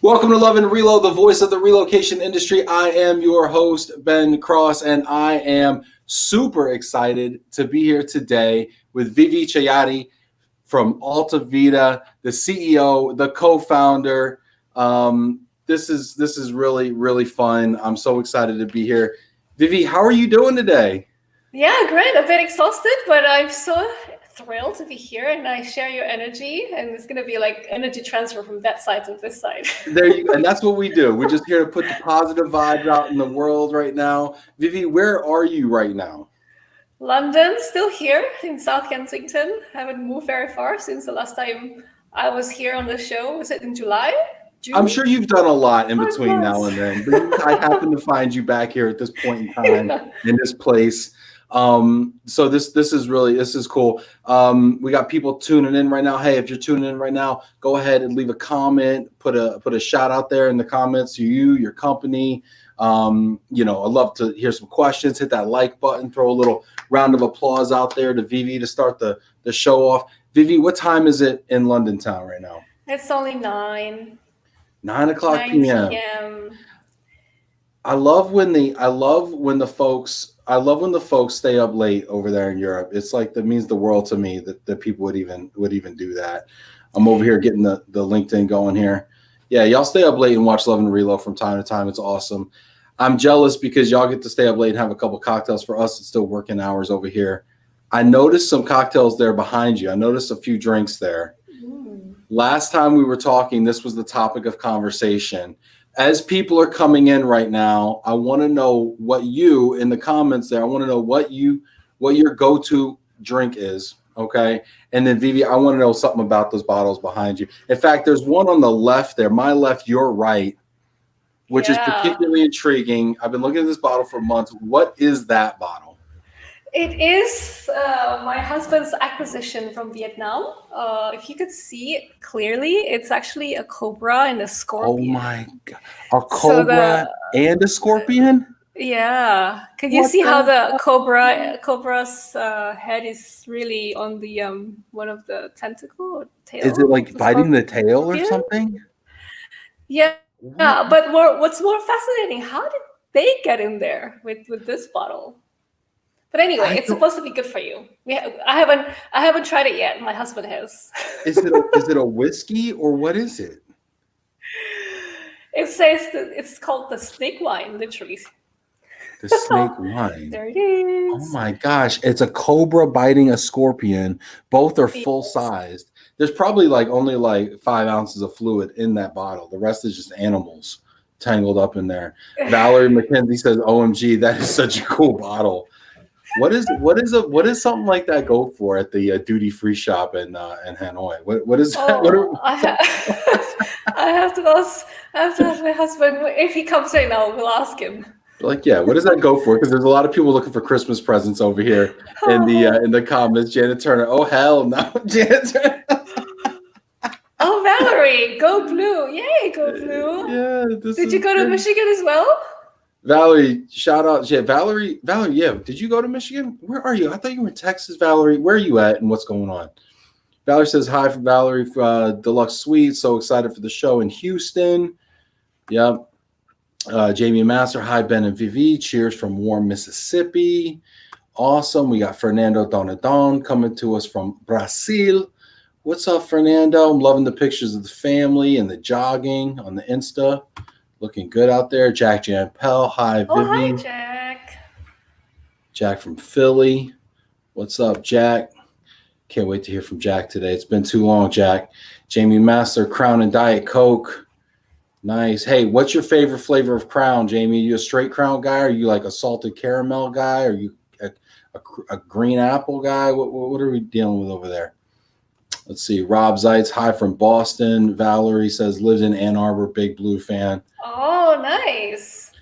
Welcome to Love and Reload, the voice of the relocation industry. I am your host, Ben Cross, and I am super excited to be here today with Vivi Cahyadi from AltoVita, the CEO, the co-founder. This is really fun. I'm so excited to be here. Vivi, how are you doing today? Yeah, great. A bit exhausted, but I'm so thrilled to be here, and I share your energy, and it's going to be like energy transfer from that side to this side. There you go. And that's what we do. We're just here to put the positive vibes out in the world right now. Vivi, where are you right now? London, still here in South Kensington. Haven't moved very far since the last time I was here on the show. Was it in July? June? I'm sure you've done a lot in between now and then, but I happen to find you back here at this point in time in this place. So this is cool. We got people tuning in right now. Hey, if you're tuning in right now, go ahead and leave a comment, put a shout out there in the comments to you, your company. I'd love to hear some questions. Hit that like button, throw a little round of applause out there to Vivi to start the show off. Vivi, what time is it in London town right now? It's only 9 o'clock p.m. I love when the folks stay up late over there in Europe. It's like that means the world to me that people would even do that. I'm over here getting the LinkedIn going here. Yeah, y'all stay up late and watch Love and Reload from time to time. It's awesome. I'm jealous because y'all get to stay up late and have a couple cocktails. For us, it's still working hours over here. I noticed some cocktails there behind you. I noticed a few drinks there. Last time we were talking, this was the topic of conversation. As people are coming in right now, I want to know what you, in the comments there, I want to know what your go-to drink is, okay? And then Vivi, I want to know something about those bottles behind you. In fact, there's one on the left there, my left, your right, which is particularly intriguing. I've been looking at this bottle for months. What is that bottle? It is my husband's acquisition from Vietnam. If you could see it clearly, it's actually a cobra and a scorpion. Oh my God. A cobra and a scorpion? Yeah. Can you see how the cobra's head is really on the one of the tentacle or tail? Is it like biting the tail or something? Yeah. Yeah. But what's more fascinating, how did they get in there with this bottle? But anyway, it's supposed to be good for you. I haven't tried it yet. My husband has. Is it a whiskey or what is it? It says that it's called the snake wine, literally. The snake wine. There it is. Oh my gosh. It's a cobra biting a scorpion. Both are full sized. There's probably only 5 ounces of fluid in that bottle. The rest is just animals tangled up in there. Valerie McKenzie says, OMG, that is such a cool bottle. What is something like that go for at the duty-free shop in Hanoi? What is that? I have to ask my husband. If he comes right now, we'll ask him. What does that go for? Because there's a lot of people looking for Christmas presents over here in the comments. Janet Turner, oh hell no, Janet Turner. Oh, Valerie, go blue! Yay, go blue! Yeah. Did you go to Michigan as well? Valerie, shout out. Yeah, Valerie, yeah. Did you go to Michigan? Where are you? I thought you were in Texas, Valerie. Where are you at and what's going on? Valerie says, hi from Valerie, Deluxe Suite. So excited for the show in Houston. Yep. Jamie Master, hi, Ben and Vivi. Cheers from warm Mississippi. Awesome. We got Fernando Donadon coming to us from Brazil. What's up, Fernando? I'm loving the pictures of the family and the jogging on the Insta. Looking good out there. Jack Jampel. Hi, Vivi. Oh, hi, Jack. Jack from Philly. What's up, Jack? Can't wait to hear from Jack today. It's been too long, Jack. Jamie Master, Crown and Diet Coke. Nice. Hey, what's your favorite flavor of Crown, Jamie? Are you a straight Crown guy? Are you like a salted caramel guy? Are you a green apple guy? What are we dealing with over there? Let's see. Rob Zeitz, hi from Boston. Valerie says, lives in Ann Arbor, big Blue fan. Oh, nice.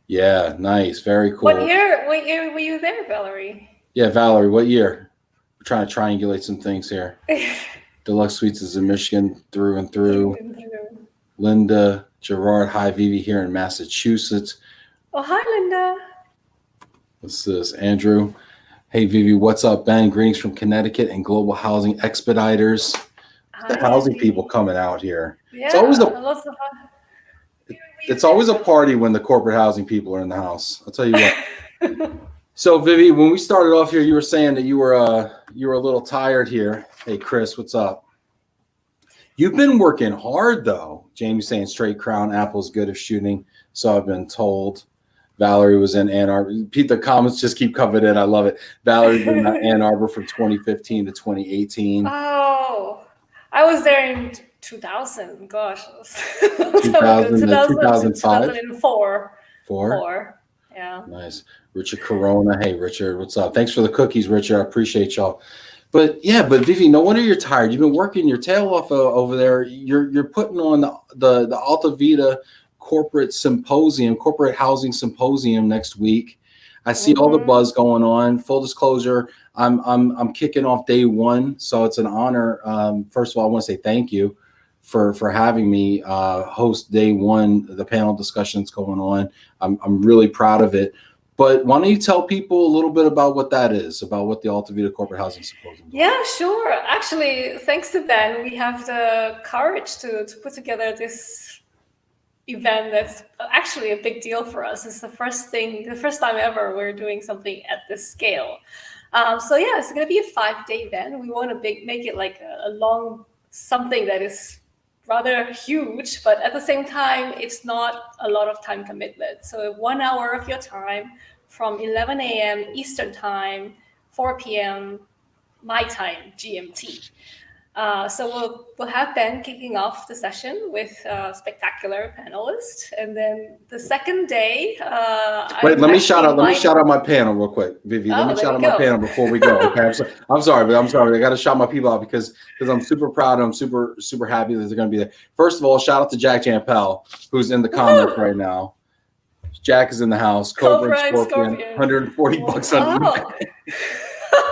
Yeah, nice. Very cool. What year were you there, Valerie? Yeah, Valerie, what year? We're trying to triangulate some things here. Deluxe Suites is in Michigan through and through. Linda Gerard, hi, Vivi here in Massachusetts. Oh, hi, Linda. What's this? Andrew. Hey, Vivi, what's up, Ben? Greetings from Connecticut and Global Housing Expediters. The housing people coming out here. Yeah, it's always It's always a party when the corporate housing people are in the house. I'll tell you what. So, Vivi, when we started off here, you were saying that you were a little tired here. Hey, Chris, what's up? You've been working hard, though. Jamie's saying straight crown apple's good at shooting. So I've been told. Valerie was in Ann Arbor. Pete, the comments just keep coming in. I love it. Valerie's in Ann Arbor from 2015 to 2018. Oh, I was there in 2000. Gosh, 2005? 2004. Four? Yeah. Nice. Richard Corona. Hey, Richard, what's up? Thanks for the cookies, Richard. I appreciate y'all. But yeah, Vivi, no wonder you're tired. You've been working your tail off over there. You're putting on the AltoVita corporate housing symposium next week. I see all the buzz going on. Full disclosure, I'm kicking off day one, so it's an honor. First of all, I want to say thank you for having me host day one. The panel discussions going on. I'm really proud of it. But why don't you tell people a little bit about what that is, about what the AltoVita Corporate Housing Symposium is? Yeah, sure. Actually, thanks to Ben, we have the courage to put together this event that's actually a big deal for us. It's the first time ever we're doing something at this scale. So yeah, it's going to be a 5-day event. We want to make it like a long something that is rather huge, but at the same time, it's not a lot of time commitment. So 1 hour of your time from 11 a.m. Eastern time, 4 p.m. my time, GMT. So we'll have Ben kicking off the session with spectacular panelists, and then the second day. Wait, let me shout out my panel real quick, Vivi. Let me shout out my panel before we go. Okay, I'm sorry. I got to shout my people out because I'm super proud. I'm super happy that they're going to be there. First of all, shout out to Jack Jampel, who's in the comments right now. Jack is in the house. Cobra and Scorpion. 140 bucks on eBay.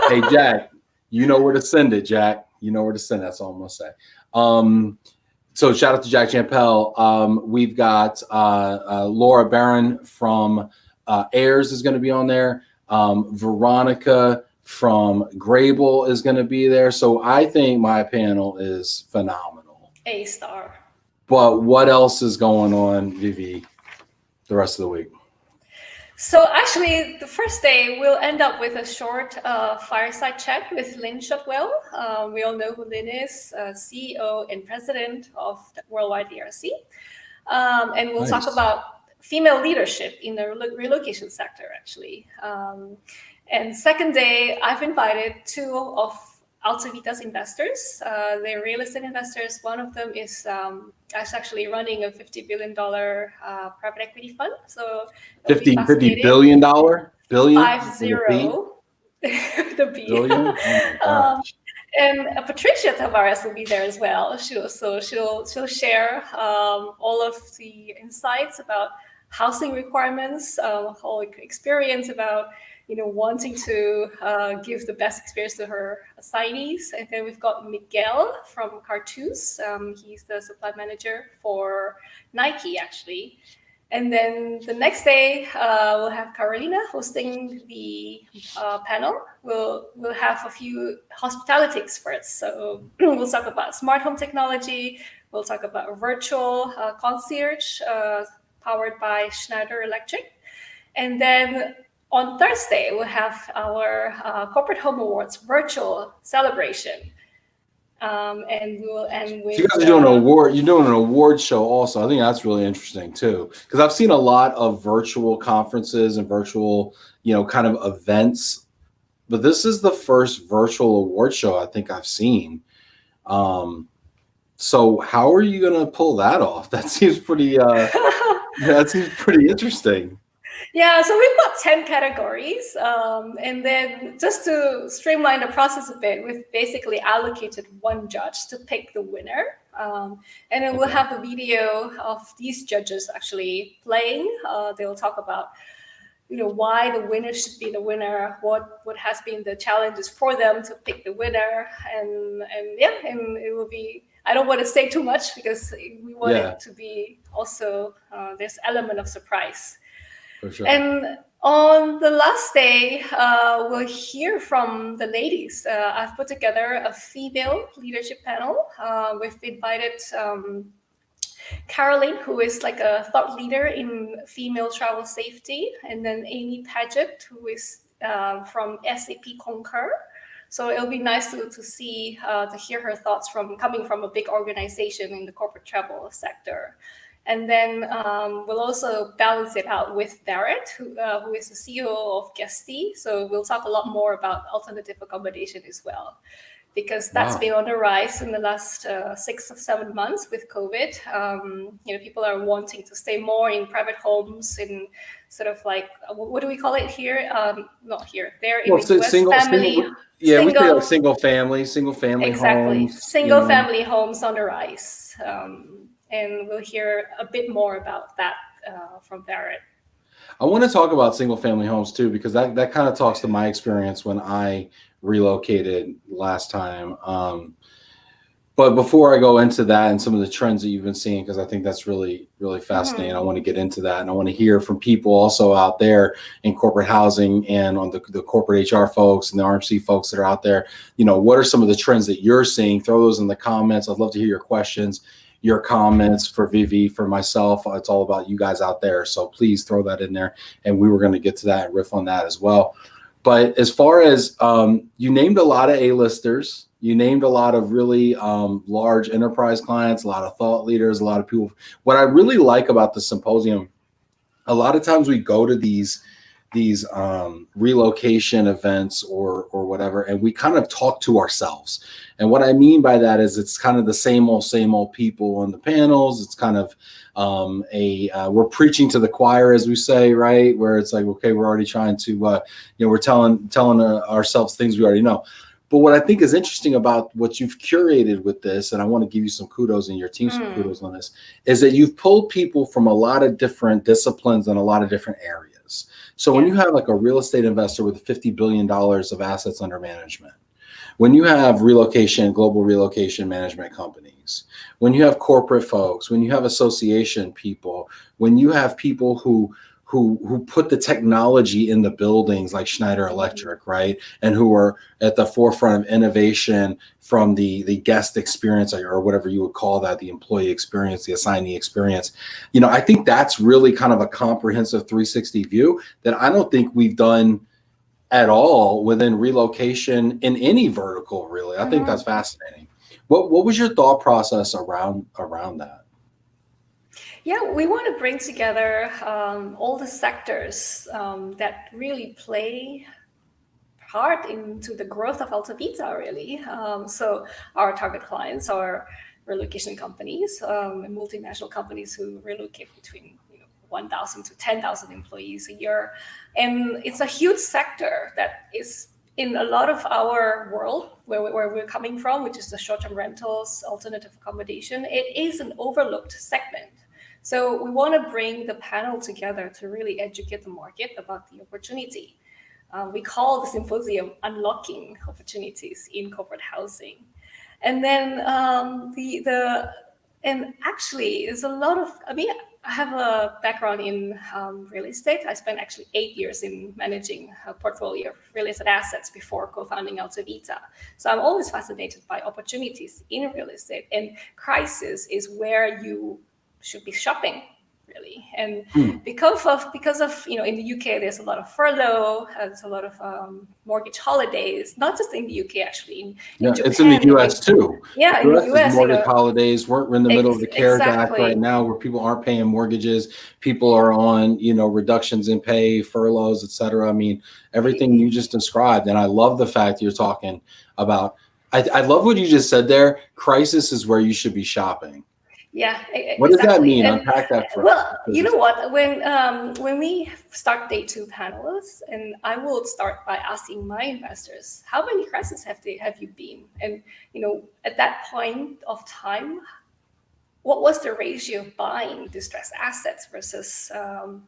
Hey, Jack, you know where to send it, Jack. You know where to send it. That's all I'm going to say. So shout out to Jack Jampel. We've got Laura Barron from Ayers is going to be on there. Veronica from Grable is going to be there. So I think my panel is phenomenal. A-star. But what else is going on, Vivi, the rest of the week? So actually, the first day, we'll end up with a short fireside chat with Lynn Shotwell. We all know who Lynn is, CEO and president of Worldwide ERC. And we'll talk about female leadership in the relocation sector, actually. And second day, I've invited 2 of AltoVita's investors. They're real estate investors. One of them is actually running a $50 billion private equity fund. So $50 billion? Billion? 50. The B. Billion? Oh and Patricia Tavares will be there as well. She'll share all of the insights about housing requirements, whole experience about wanting to give the best experience to her assignees. And then we've got Miguel from Cartus. He's the supply manager for Nike, actually. And then the next day, we'll have Carolina hosting the panel. We'll have a few hospitality experts. So we'll talk about smart home technology. We'll talk about virtual concierge powered by Schneider Electric. And then on Thursday, we'll have our Corporate Home Awards virtual celebration. And we'll end with. So you guys are doing you're doing an award show also. I think that's really interesting too, because I've seen a lot of virtual conferences and virtual, kind of events, but this is the first virtual award show I think I've seen. So how are you going to pull that off? That seems pretty. That seems pretty interesting. Yeah, so we've got 10 categories. And then just to streamline the process a bit, we've basically allocated 1 judge to pick the winner. And then we'll have a video of these judges actually playing. They'll talk about, why the winner should be the winner, what has been the challenges for them to pick the winner. And it will be, I don't want to say too much because we want it to be also, this element of surprise. For sure. And on the last day, we'll hear from the ladies. I've put together a female leadership panel. We've invited Caroline, who is like a thought leader in female travel safety, and then Amy Paget, who is from SAP Concur. So it'll be nice to see, to hear her thoughts coming from a big organization in the corporate travel sector. And then we'll also balance it out with Barrett, who is the CEO of Guesty. So we'll talk a lot more about alternative accommodation as well, because that's been on the rise in the last 6 or 7 months with COVID. People are wanting to stay more in private homes, in sort of like, what do we call it here? Not here, there in the US, family. Yeah, we say like single family exactly. homes. Single family homes on the rise. And we'll hear a bit more about that from Barrett. I want to talk about single family homes too, because that kind of talks to my experience when I relocated last time. But before I go into that and some of the trends that you've been seeing, because I think that's really, really fascinating, I want to get into that. And I want to hear from people also out there in corporate housing and on the corporate HR folks and the RMC folks that are out there. What are some of the trends that you're seeing? Throw those in the comments. I'd love to hear your questions, your comments for Vivi, for myself. It's all about you guys out there. So please throw that in there. And we were going to get to that and riff on that as well. But as far as you named a lot of A-listers, you named a lot of really large enterprise clients, a lot of thought leaders, a lot of people. What I really like about the symposium, a lot of times we go to these relocation events or whatever, and we kind of talk to ourselves. And what I mean by that is it's kind of the same old people on the panels. It's kind of we're preaching to the choir, as we say, right? Where it's like, okay, we're already trying to, we're telling ourselves things we already know. But what I think is interesting about what you've curated with this, and I want to give you some kudos and your team some kudos on this, is that you've pulled people from a lot of different disciplines and a lot of different areas. So when you have like a real estate investor with $50 billion of assets under management, when you have global relocation management companies, when you have corporate folks, when you have association people, when you have people who put the technology in the buildings like Schneider Electric, right? And who are at the forefront of innovation from the guest experience, or whatever you would call that, the employee experience, the assignee experience. I think that's really kind of a comprehensive 360 view that I don't think we've done at all within relocation in any vertical, really. I think that's fascinating. What was your thought process around that? Yeah, we want to bring together all the sectors that really play part into the growth of AltoVita, really. So our target clients are relocation companies and multinational companies who relocate between 1,000 to 10,000 employees a year. And it's a huge sector that is in a lot of our world where we're coming from, which is the short-term rentals, alternative accommodation. It is an overlooked segment. So we want to bring the panel together to really educate the market about the opportunity. We call the symposium Unlocking Opportunities in Corporate Housing. And then and actually there's a lot of, I have a background in real estate. I spent actually 8 years in managing a portfolio of real estate assets before co-founding AltoVita. So I'm always fascinated by opportunities in real estate, and crisis is where you should be shopping, really. And because of in the UK there's a lot of furlough, there's a lot of mortgage holidays, not just in the UK, actually in Japan, it's in the US too. Yeah, in the US, mortgage holidays. We're in the middle of the CARES Act right now, where people aren't paying mortgages, people are on reductions in pay, furloughs, etc. Everything you just described. And I love the fact you're talking about, I love what you just said there. Crisis is where you should be shopping. Yeah, what does that mean? Unpack that for us. Well, you know what? When we start day 2 panels, and I will start by asking my investors, how many crises have you been? And at that point of time, what was the ratio of buying distressed assets versus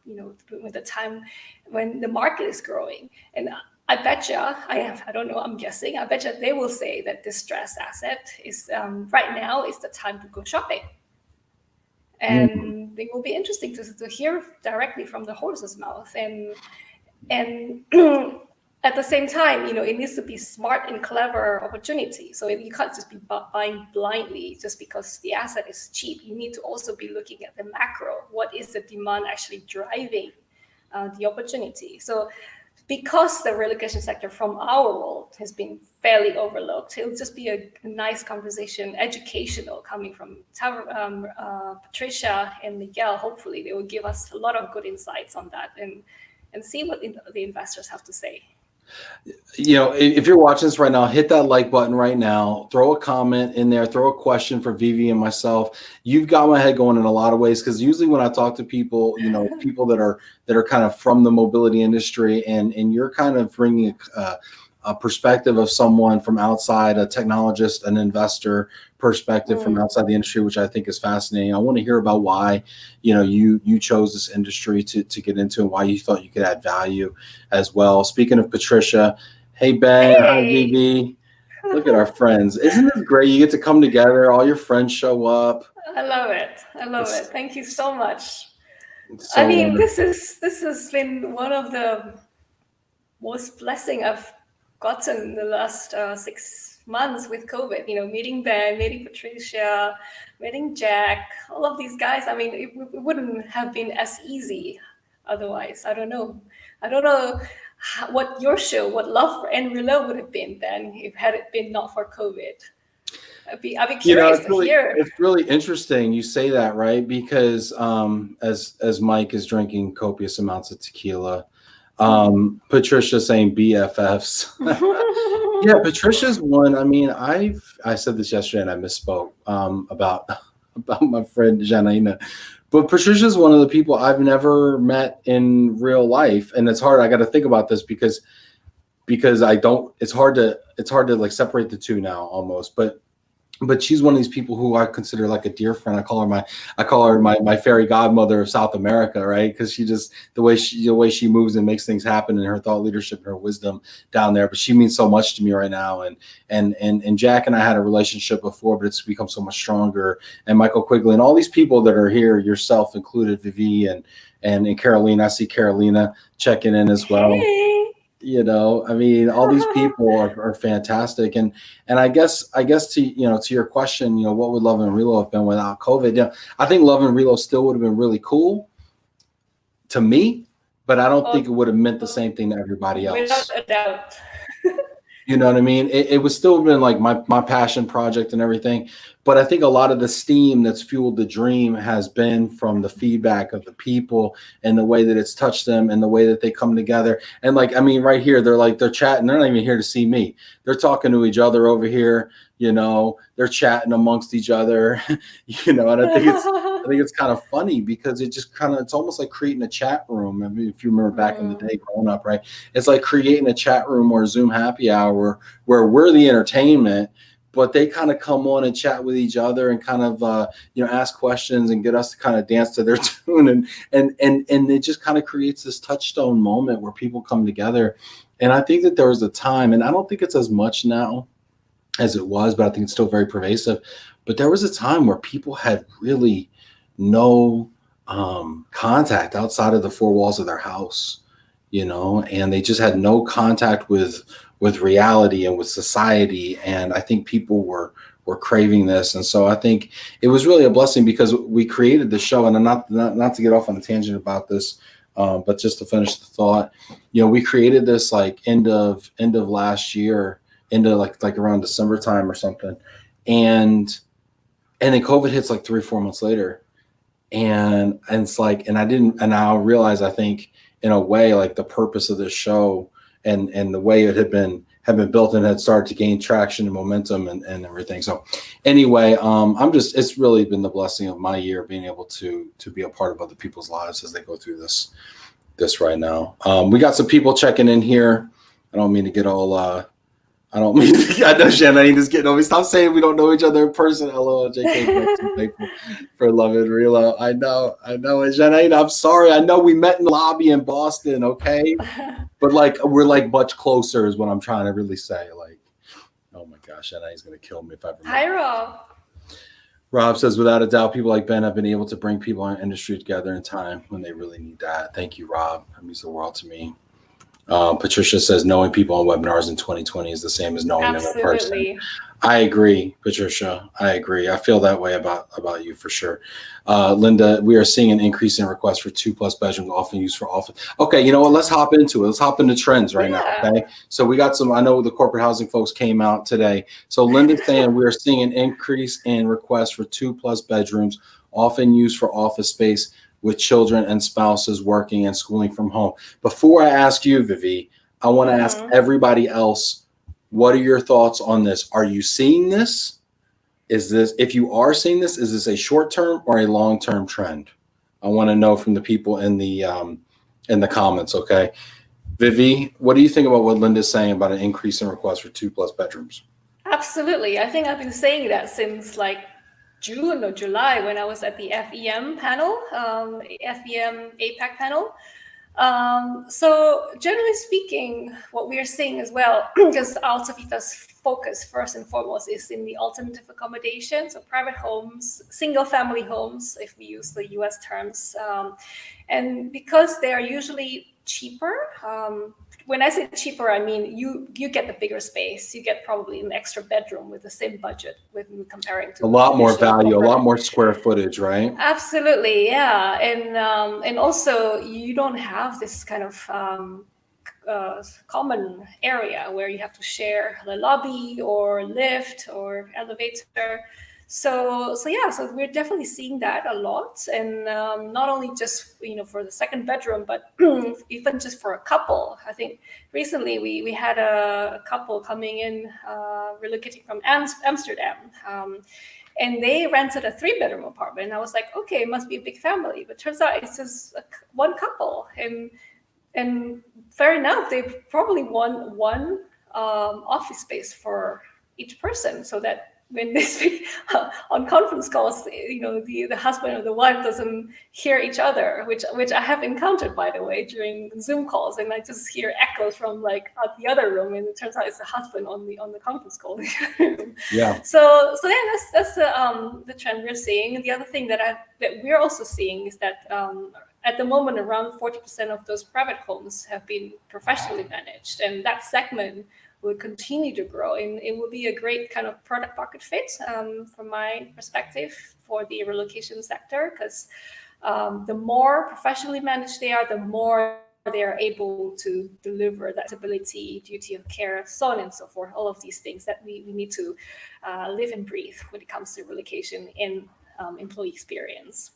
with the time when the market is growing? And I betcha, I don't know, I'm guessing, I betcha they will say that distressed asset is right now is the time to go shopping. And it will be interesting to hear directly from the horse's mouth. And at the same time, it needs to be smart and clever opportunity. So you can't just be buying blindly just because the asset is cheap. You need to also be looking at the macro. What is the demand actually driving the opportunity? So because the relocation sector from our world has been fairly overlooked, it'll just be a nice conversation, educational, coming from Patricia and Miguel. Hopefully they will give us a lot of good insights on that and see what the investors have to say. If you're watching this right now, hit that like button right now, throw a comment in there, throw a question for Vivi and myself. You've got my head going in a lot of ways, because usually when I talk to people, people that are kind of from the mobility industry, and you're kind of bringing a perspective of someone from outside, a technologist, an investor perspective from outside the industry, which I think is fascinating. I want to hear about why, you chose this industry to get into, and why you thought you could add value as well. Speaking of Patricia, hey Ben, hi Vivi. Look at our friends. Isn't this great? You get to come together, all your friends show up. I love it. Thank you so much. So I mean, this has been one of the most blessing I've gotten in the last 6 months with COVID. Meeting Ben, meeting Patricia, meeting Jack, all of these guys. I mean, it wouldn't have been as easy otherwise. I don't know what your show, what LOVE+RELO would have been, Ben, if had it been not for COVID. I'd be curious to hear. It's really interesting you say that, right? Because as Mike is drinking copious amounts of tequila, Patricia saying BFFs. Yeah, Patricia's one. I mean, I said this yesterday and I misspoke about my friend Janina, but Patricia's one of the people I've never met in real life, and it's hard. I got to think about this because I don't. It's hard to like separate the two now almost, but she's one of these people who I consider like a dear friend. I call her my fairy godmother of South America, right? Because she just the way she moves and makes things happen, and her thought leadership and her wisdom down there. But she means so much to me right now. And Jack and I had a relationship before, but it's become so much stronger. And Michael Quigley and all these people that are here, yourself included, Vivi and Carolina. I see Carolina checking in as well. Hey. I mean, all these people are fantastic, and I guess to your question, what would Love and Relo have been without COVID? I think Love and Relo still would have been really cool to me, but I don't think it would have meant the same thing to everybody else. Without a doubt. You know what I mean? It would still have been like my passion project and everything. But I think a lot of the steam that's fueled the dream has been from the feedback of the people and the way that it's touched them and the way that they come together. And like, I mean, right here, they're chatting. They're not even here to see me. They're talking to each other over here. They're chatting amongst each other, and I think it's kind of funny because it's almost like creating a chat room. I mean, if you remember back in the day growing up, right? It's like creating a chat room or a Zoom happy hour where we're the entertainment, but they kind of come on and chat with each other and kind of, ask questions and get us to kind of dance to their tune. And it just kind of creates this touchstone moment where people come together. And I think that there was a time, and I don't think it's as much now as it was, but I think it's still very pervasive. But there was a time where people had really no contact outside of the four walls of their house, and they just had no contact with reality and with society. And I think people were craving this. And so I think it was really a blessing because we created the show, and I'm not to get off on a tangent about this, but just to finish the thought, we created this like end of last year, into like around December time or something. And then COVID hits like 3 or 4 months later. And it's like, and I realized, I think in a way, like the purpose of this show and the way it had been built and had started to gain traction and momentum and everything. So anyway, it's really been the blessing of my year being able to be a part of other people's lives as they go through this right now. We got some people checking in here. I don't mean to get all, I know Janine is getting over me. Stop saying we don't know each other in person. Hello, JK. I'm thankful for Love and Relo. I know. And Janine, I'm sorry. I know we met in the lobby in Boston, okay? But like we're like much closer is what I'm trying to really say. Like, oh my gosh, Janine's gonna kill me if I remember. Hi, Rob. Rob says, without a doubt, people like Ben have been able to bring people in the industry together in time when they really need that. Thank you, Rob. That means the world to me. Patricia says knowing people on webinars in 2020 is the same as knowing them in person. Absolutely. I agree, Patricia. I agree. I feel that way about you for sure. Linda, we are seeing an increase in requests for 2+ bedrooms, often used for office. Okay, you know what? Let's hop into it. Let's hop into trends right now. Okay. So we got some. I know the corporate housing folks came out today. So Linda's saying we are seeing an increase in requests for 2+ bedrooms, often used for office space, with children and spouses working and schooling from home. Before I ask you, Vivi, I want to ask everybody else. What are your thoughts on this? Are you seeing this? If you are seeing this, is this a short-term or a long-term trend? I want to know from the people in the comments. Okay, Vivi, what do you think about what Linda's saying about an increase in requests for 2+ bedrooms? Absolutely. I think I've been saying that since like June or July when I was at the FEM panel, FEM APAC panel. So generally speaking, what we are seeing as well, because AltoVita's focus first and foremost is in the alternative accommodation, so private homes, single family homes, if we use the US terms. And because they are usually cheaper, when I say cheaper, I mean you get the bigger space. You get probably an extra bedroom with the same budget with comparing to a lot more value, a lot more square footage, right? Absolutely, yeah, and also you don't have this kind of common area where you have to share the lobby or lift or elevator. So yeah, so we're definitely seeing that a lot, and not only just for the second bedroom, but even just for a couple. I think recently we had a couple coming in relocating from Amsterdam, and they rented a 3-bedroom apartment. And I was like, okay, it must be a big family, but turns out it's just one couple, and fair enough, they probably want one office space for each person, so that when they speak on conference calls, the husband or the wife doesn't hear each other, which I have encountered, by the way, during Zoom calls, and I just hear echoes from like out the other room, and it turns out it's the husband on the conference call. Yeah. So yeah, that's the trend we're seeing. And the other thing that we're also seeing is that at the moment, around 40% of those private homes have been professionally managed, and that segment will continue to grow, and it will be a great kind of product market fit from my perspective for the relocation sector, because the more professionally managed they are, the more they are able to deliver that stability, duty of care, so on and so forth, all of these things that we need to live and breathe when it comes to relocation and employee experience.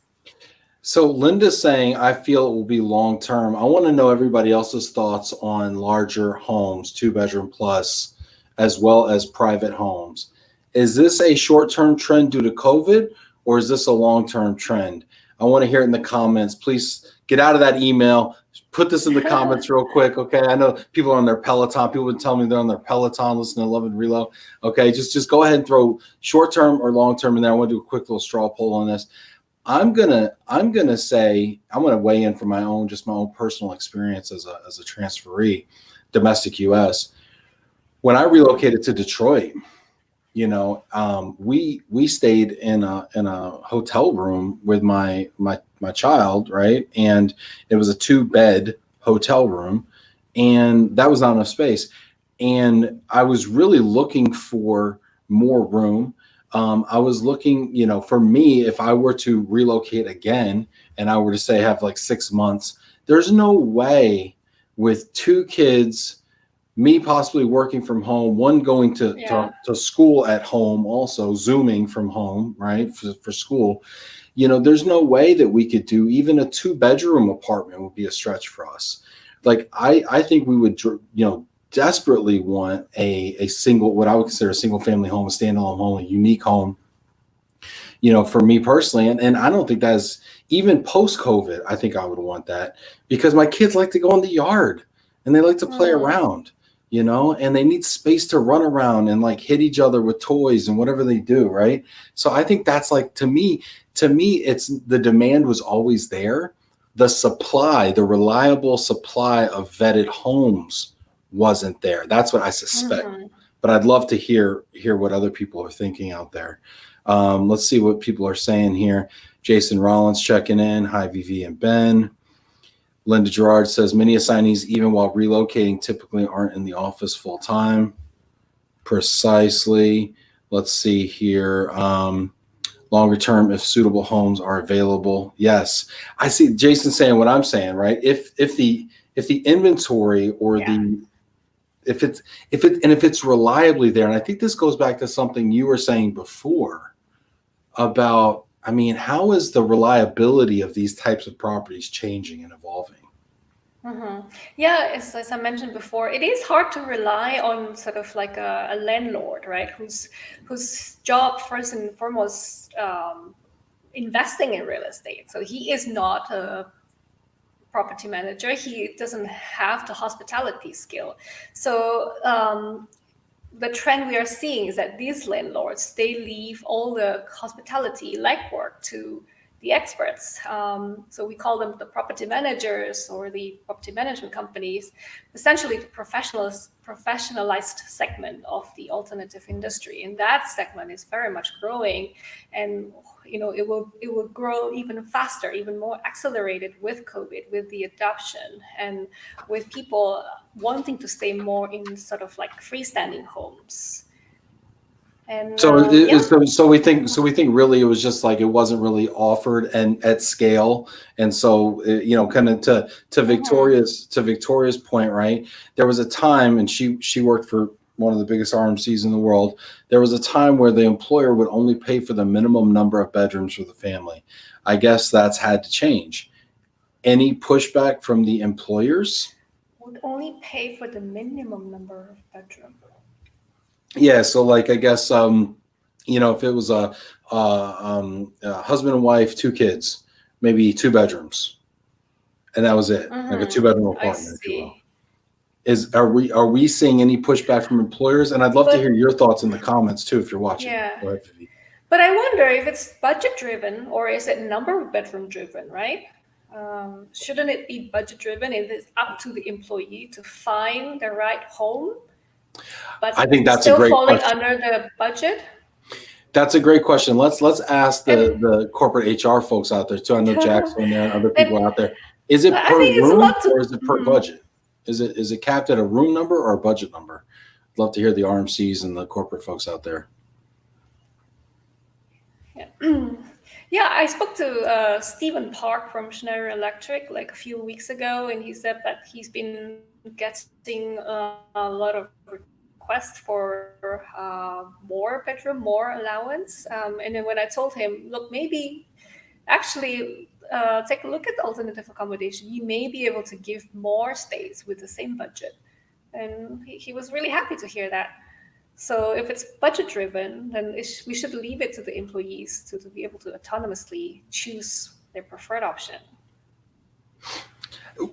So Linda's saying, I feel it will be long-term. I want to know everybody else's thoughts on larger homes, 2-bedroom plus, as well as private homes. Is this a short-term trend due to COVID, or is this a long-term trend? I want to hear it in the comments. Please get out of that email. Put this in the comments real quick, okay? I know people are on their Peloton. People would tell me they're on their Peloton listening to Love and Relo. Okay, just go ahead and throw short-term or long-term in there. I want to do a quick little straw poll on this. I'm gonna say I'm gonna weigh in from my own personal experience as a transferee, domestic U.S. When I relocated to Detroit, we stayed in a hotel room with my child, right? And it was a 2-bed hotel room, and that was not enough space. And I was really looking for more room. I was looking, for me, if I were to relocate again and I were to say have like 6 months, there's no way with 2 kids, me possibly working from home, one going to school at home, also Zooming from home, right, for school. There's no way that we could do even a 2-bedroom apartment would be a stretch for us. Like, I think we would, desperately want a single, what I would consider a single family home, a standalone home, a unique home, for me personally. And I don't think that's even post COVID. I think I would want that because my kids like to go in the yard and they like to play around, and they need space to run around and like hit each other with toys and whatever they do. Right. So I think that's like, to me, it's the demand was always there. The supply, the reliable supply of vetted homes wasn't there. That's what I suspect. But I'd love to hear what other people are thinking out there. Let's see what people are saying here. Jason Rollins checking in. Hi, Vivi and Ben. Linda Gerard says many assignees, even while relocating, typically aren't in the office full time. Precisely. Let's see here. Longer term, if suitable homes are available. Yes, I see Jason saying what I'm saying, right? If the inventory or if it's reliably there, and I think this goes back to something you were saying before about, I mean, how is the reliability of these types of properties changing and evolving? Yeah, as I mentioned before, it is hard to rely on sort of like a landlord, right? Whose job first and foremost investing in real estate. So he is not a property manager. He doesn't have the hospitality skill. So the trend we are seeing is that these landlords, they leave all the hospitality legwork to the experts. So we call them the property managers or the property management companies, essentially the professionalized segment of the alternative industry. And that segment is very much growing, and it will grow even faster, even more accelerated with COVID, with the adoption, and with people wanting to stay more in sort of like freestanding homes. And so we think really it was just like it wasn't really offered and at scale, and so kind of to Victoria's point, right? There was a time, and she worked for one of the biggest RMCs in the world. There was a time where the employer would only pay for the minimum number of bedrooms for the family. I guess that's had to change. Any pushback from the employers? Would only pay for the minimum number of bedrooms. Yeah, so like I guess if it was a husband and wife, 2 kids, maybe 2 bedrooms, and that was it, like a 2-bedroom apartment, if you will. Are we seeing any pushback from employers? And I'd love to hear your thoughts in the comments too, if you're watching. Yeah. Go ahead, Vivi. But I wonder if it's budget driven or is it number of bedroom driven, right? Shouldn't it be budget driven? If it's up to the employee to find the right home, but I think that's still a great falling question. under the budget? That's a great question. Let's ask the corporate HR folks out there too. I know Jackson and other people out there. Is it per room or is it per budget? Is it capped at a room number or a budget number? I'd love to hear the RMCs and the corporate folks out there. Yeah, I spoke to Stephen Park from Schneider Electric like a few weeks ago, and he said that he's been getting a lot of requests for more bedroom, more allowance. And then when I told him, look, maybe actually take a look at the alternative accommodation. You may be able to give more stays with the same budget. And he was really happy to hear that. So if it's budget driven, then we should leave it to the employees to be able to autonomously choose their preferred option.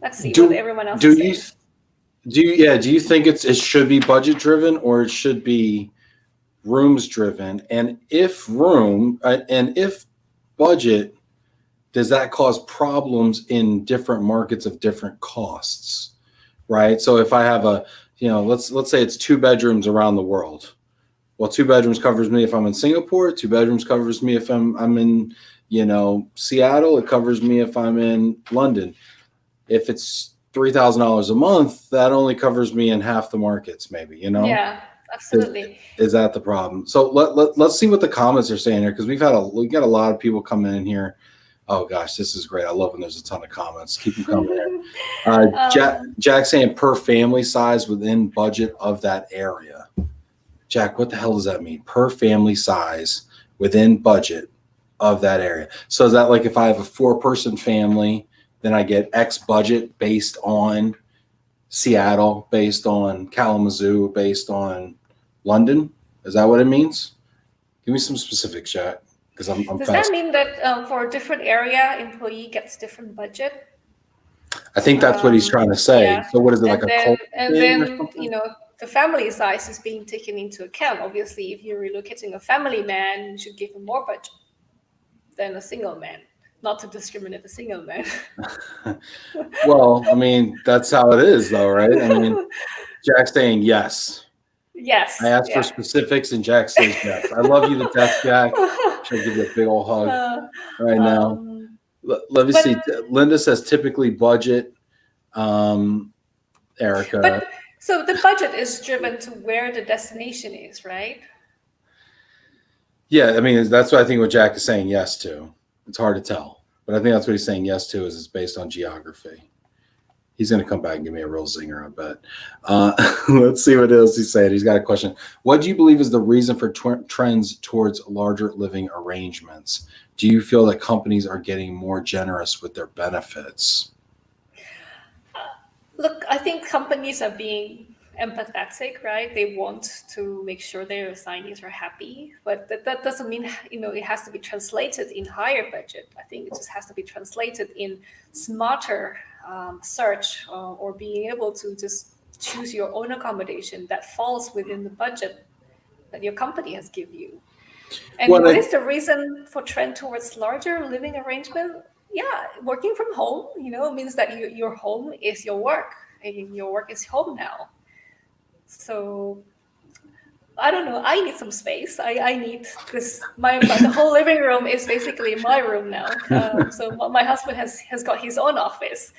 Let's see what everyone else says. Do you think it should be budget driven or it should be rooms driven? And if budget, does that cause problems in different markets of different costs? Right. So if I have let's say it's 2 bedrooms around the world. Well, 2 bedrooms covers me if I'm in Singapore. 2 bedrooms covers me if I'm in Seattle. It covers me if I'm in London. If it's $3,000 a month, that only covers me in half the markets, maybe. Yeah, absolutely. Is that the problem? So let's see what the comments are saying here, because we got a lot of people coming in here. Oh gosh, this is great. I love when there's a ton of comments. Keep them coming in. Jack saying per family size within budget of that area. Jack, what the hell does that mean? Per family size within budget of that area. So is that like if I have a 4-person family, then I get X budget based on Seattle, based on Kalamazoo, based on London? Is that what it means? Give me some specifics, Jack. Does that mean that for a different area, employee gets different budget? I think that's what he's trying to say. Yeah. So what is it, like and then the family size is being taken into account. Obviously, if you're relocating a family man, you should give him more budget than a single man. Not to discriminate the single man. Well, I mean, that's how it is, though, right? I mean, Jack's saying yes. Yes. I asked for specifics, and Jack says yes. I love you to death, Jack. Should give you a big old hug right now. Let me see. Linda says typically budget Erica. But so the budget is driven to where the destination is, right? Yeah, I mean, that's what I think what Jack is saying yes to. It's hard to tell, but I think that's what he's saying yes to is it's based on geography. He's going to come back and give me a real zinger, I bet. Let's see what else he said. He's got a question. What do you believe is the reason for trends towards larger living arrangements? Do you feel that companies are getting more generous with their benefits? Look, I think companies are being empathetic, right? They want to make sure their assignees are happy, but that doesn't mean, it has to be translated in higher budget. I think it just has to be translated in smarter search or being able to just choose your own accommodation that falls within the budget that your company has given you. And what is the reason for trend towards larger living arrangement? Yeah, working from home, means that your home is your work, and your work is home now. So I don't know. I need some space. I need this. The whole living room is basically my room now. So my husband has got his own office.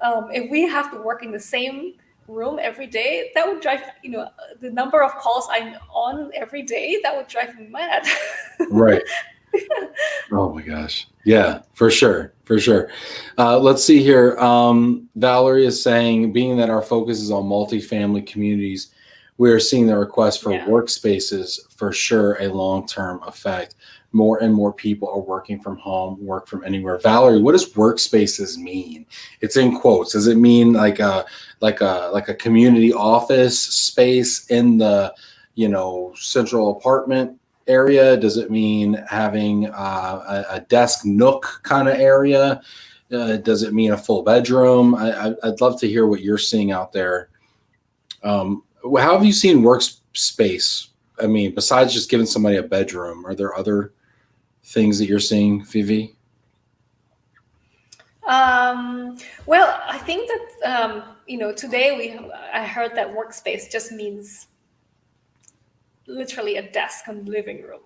If we have to work in the same room every day, that would drive, the number of calls I'm on every day, that would drive me mad. Right. Oh my gosh. Yeah, for sure. For sure. Let's see here. Valerie is saying, being that our focus is on multifamily communities, we are seeing the request for workspaces for sure a long-term effect. More and more people are working from home, work from anywhere. Valerie, what does workspaces mean? It's in quotes. Does it mean like a community office space in the central apartment area? Does it mean having a desk nook kind of area? Does it mean a full bedroom? I'd love to hear what you're seeing out there. How have you seen workspace? I mean, besides just giving somebody a bedroom, are there other things that you're seeing, Vivi? Well, I think that today I heard that workspace just means literally a desk in the living room.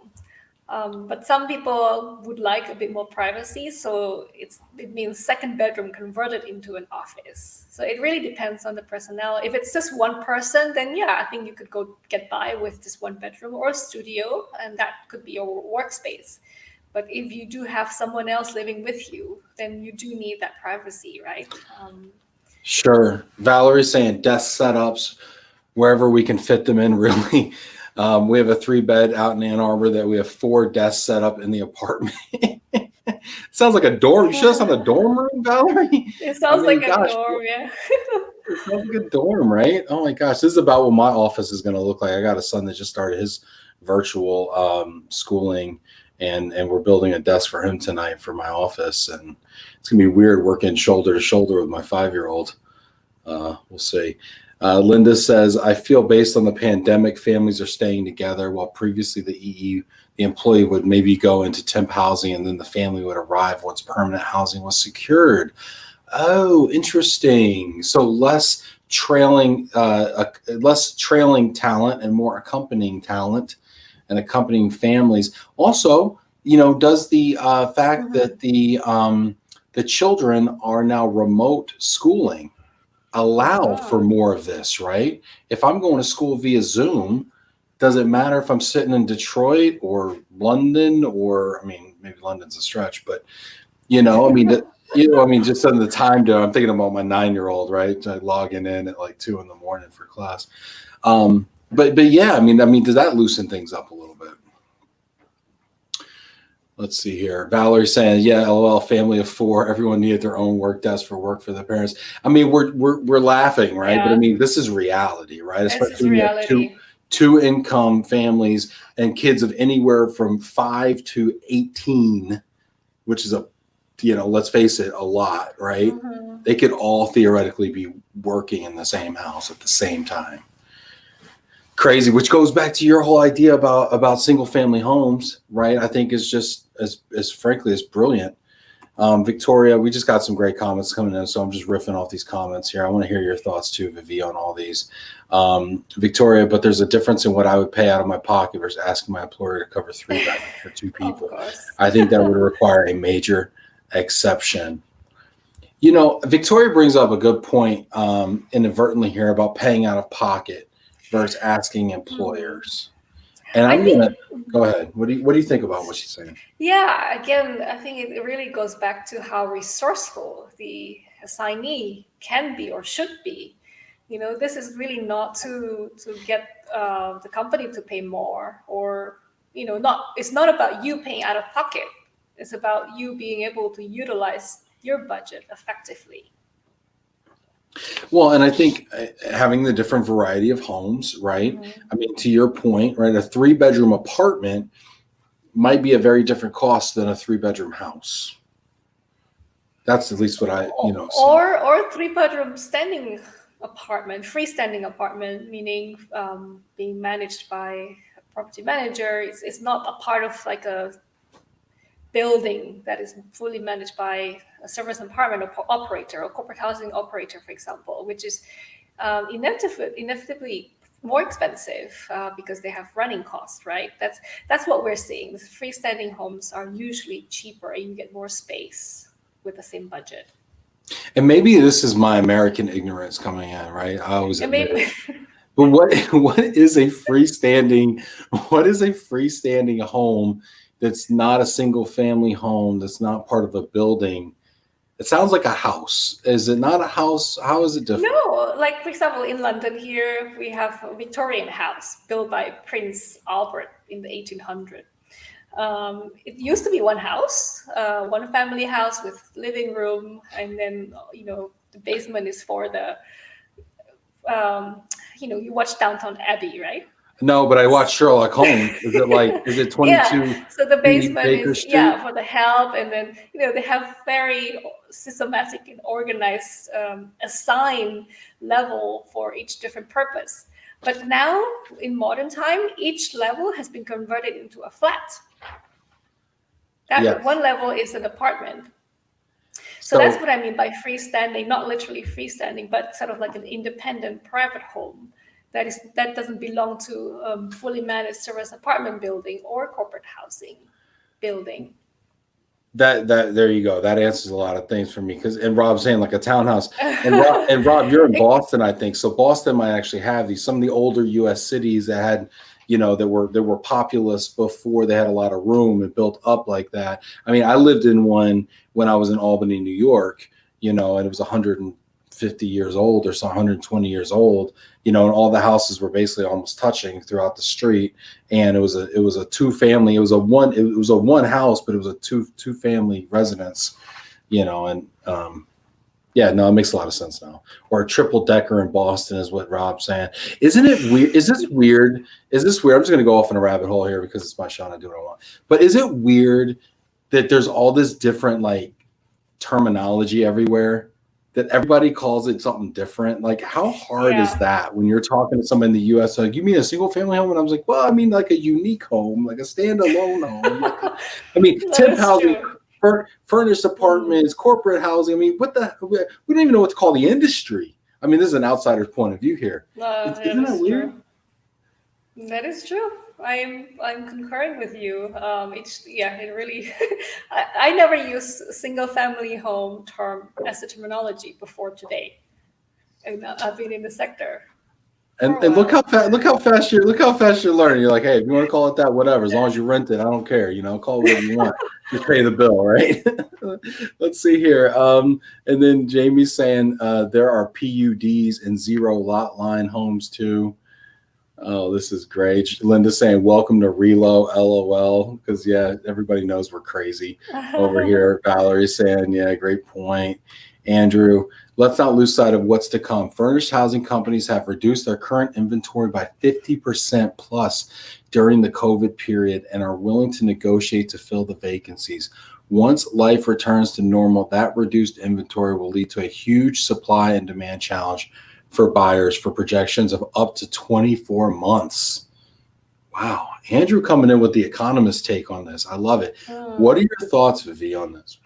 But some people would like a bit more privacy, so it means second bedroom converted into an office. So it really depends on the personnel. If it's just one person, then I think you could go get by with just one bedroom or a studio, and that could be your workspace. But if you do have someone else living with you, then you do need that privacy, right? Sure. Valerie's saying desk setups wherever we can fit them in, really. We have a 3-bed out in Ann Arbor that we have 4 desks set up in the apartment. Sounds like a dorm. You sure that's not a dorm room, Valerie? It sounds like a dorm, yeah. It sounds like a dorm, right? Oh my gosh, this is about what my office is going to look like. I got a son that just started his virtual schooling, and we're building a desk for him tonight for my office, and it's gonna be weird working shoulder to shoulder with my 5-year-old. We'll see. Linda says, I feel based on the pandemic, families are staying together, while previously the employee would maybe go into temp housing and then the family would arrive once permanent housing was secured. Oh, interesting. So less trailing talent and more accompanying talent and accompanying families. Also, does the fact that the children are now remote schooling allow for more of this, right? If I'm going to school via Zoom, does it matter if I'm sitting in Detroit or London, or maybe London's a stretch, but just on the time I'm thinking about my 9-year-old, right? Logging in at like 2 a.m. for class. But yeah, does that loosen things up a little bit? Let's see here. Valerie saying, yeah, LOL, family of 4. Everyone needed their own work desk for work for their parents. We're laughing, right? Yeah. But this is reality, right? Especially when you have two income families and kids of anywhere from 5 to 18, which is let's face it, a lot, right? Mm-hmm. They could all theoretically be working in the same house at the same time. Crazy, which goes back to your whole idea about single family homes, right? I think is just as frankly as brilliant. Victoria, we just got some great comments coming in, so I'm just riffing off these comments here. I want to hear your thoughts too, Vivi, on all these. Victoria, but there's a difference in what I would pay out of my pocket versus asking my employer to cover 3 bedrooms for 2 people. I think that would require a major exception. Victoria brings up a good point inadvertently here about paying out of pocket versus asking employers. And I I'm think, gonna go ahead. What do you think about what she's saying? yeah, again, I think it really goes back to how resourceful the assignee can be or should be. This is really not to get the company to pay more, or it's not about you paying out of pocket. It's about you being able to utilize your budget effectively. Well, and I think having the different variety of homes, right? I mean, to your point, right? A 3-bedroom apartment might be a very different cost than a 3-bedroom house. That's at least what I, see. Or 3-bedroom freestanding apartment, meaning being managed by a property manager. It's not a part of like a building that is fully managed by a service apartment operator or corporate housing operator, for example, which is inevitably more expensive because they have running costs, right? That's what we're seeing. The freestanding homes are usually cheaper and you get more space with the same budget. And maybe this is my American ignorance coming in, right? I always admit it. But what is a freestanding home that's not a single family home, that's not part of a building? It sounds like a house. Is it not a house? How is it different? No, like for example, in London here, we have a Victorian house built by Prince Albert in the 1800s. It used to be one house, one family house with living room, and then the basement is for the you watch Downton Abbey, right? No, but I watched Sherlock Holmes. Is it 22 Yeah, so the basement Baker is Street? for the help, and then they have very systematic and organized assigned level for each different purpose. But now in modern time, each level has been converted into a flat. That one level is an apartment. So that's what I mean by freestanding, not literally freestanding, but sort of like an independent private home that doesn't belong to fully managed service apartment building or corporate housing building. That there you go. That answers a lot of things for me. And Rob's saying like a townhouse. And Rob, you're in Boston, I think. So Boston might actually have these. Some of the older U.S. cities that had, that were populous before they had a lot of room and built up like that. I mean, I lived in one when I was in Albany, New York. And it was 150 years old or so, 120 years old. And all the houses were basically almost touching throughout the street. And it was a 2-family. It was a one house, but it was a two family residence. And it makes a lot of sense now. Or a triple decker in Boston is what Rob's saying. Isn't it weird? Is this weird? I'm just going to go off in a rabbit hole here because it's my show and I do what I want. But is it weird that there's all this different like terminology everywhere, that everybody calls it something different? Like, how hard is that when you're talking to someone in the U.S.? Like, you mean a single family home? And I was like, well, I mean like a unique home, like a standalone home. Temp housing, furnished apartments, corporate housing. I mean, we don't even know what to call the industry. I mean, this is an outsider's point of view here. Isn't that weird? True. That is true. I'm concurring with you. It really. I never used single family home term as a terminology before today, and I've been in the sector. And look how fast you're learning. You're like, hey, if you want to call it that, whatever. As long as you rent it, I don't care. Call it whatever you want. Just pay the bill, right? Let's see here. And then Jamie's saying there are PUDs and 0 lot line homes too. Oh, this is great. Linda's saying, welcome to Relo, LOL. Because, everybody knows we're crazy over here. Valerie's saying, great point. Andrew, let's not lose sight of what's to come. Furnished housing companies have reduced their current inventory by 50% plus during the COVID period and are willing to negotiate to fill the vacancies. Once life returns to normal, that reduced inventory will lead to a huge supply and demand challenge for buyers for projections of up to 24 months. Wow. Andrew coming in with the economist take on this. I love it. What are your thoughts, Vivi, on this?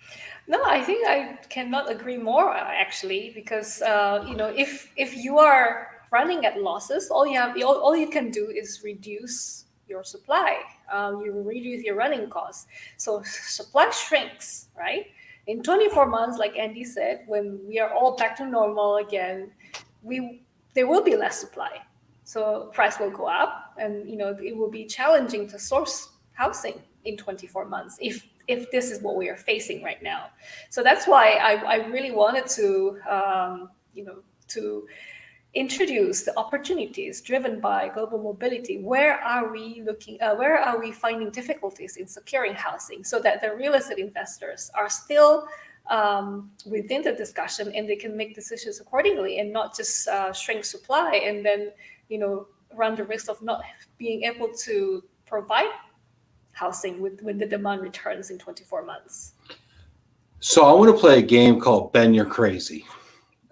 No, I think I cannot agree more, actually, because if you are running at losses, all you can do is reduce your supply. You reduce your running costs. So supply shrinks, right? In 24 months, like Andy said, when we are all back to normal again, there will be less supply. So price will go up, and it will be challenging to source housing in 24 months if this is what we are facing right now. So that's why I really wanted to to introduce the opportunities driven by global mobility. Where are we looking? Where are we finding difficulties in securing housing, so that the real estate investors are still within the discussion and they can make decisions accordingly, and not just shrink supply and then run the risk of not being able to provide housing when the demand returns in 24 months. So I want to play a game called Ben, You're Crazy.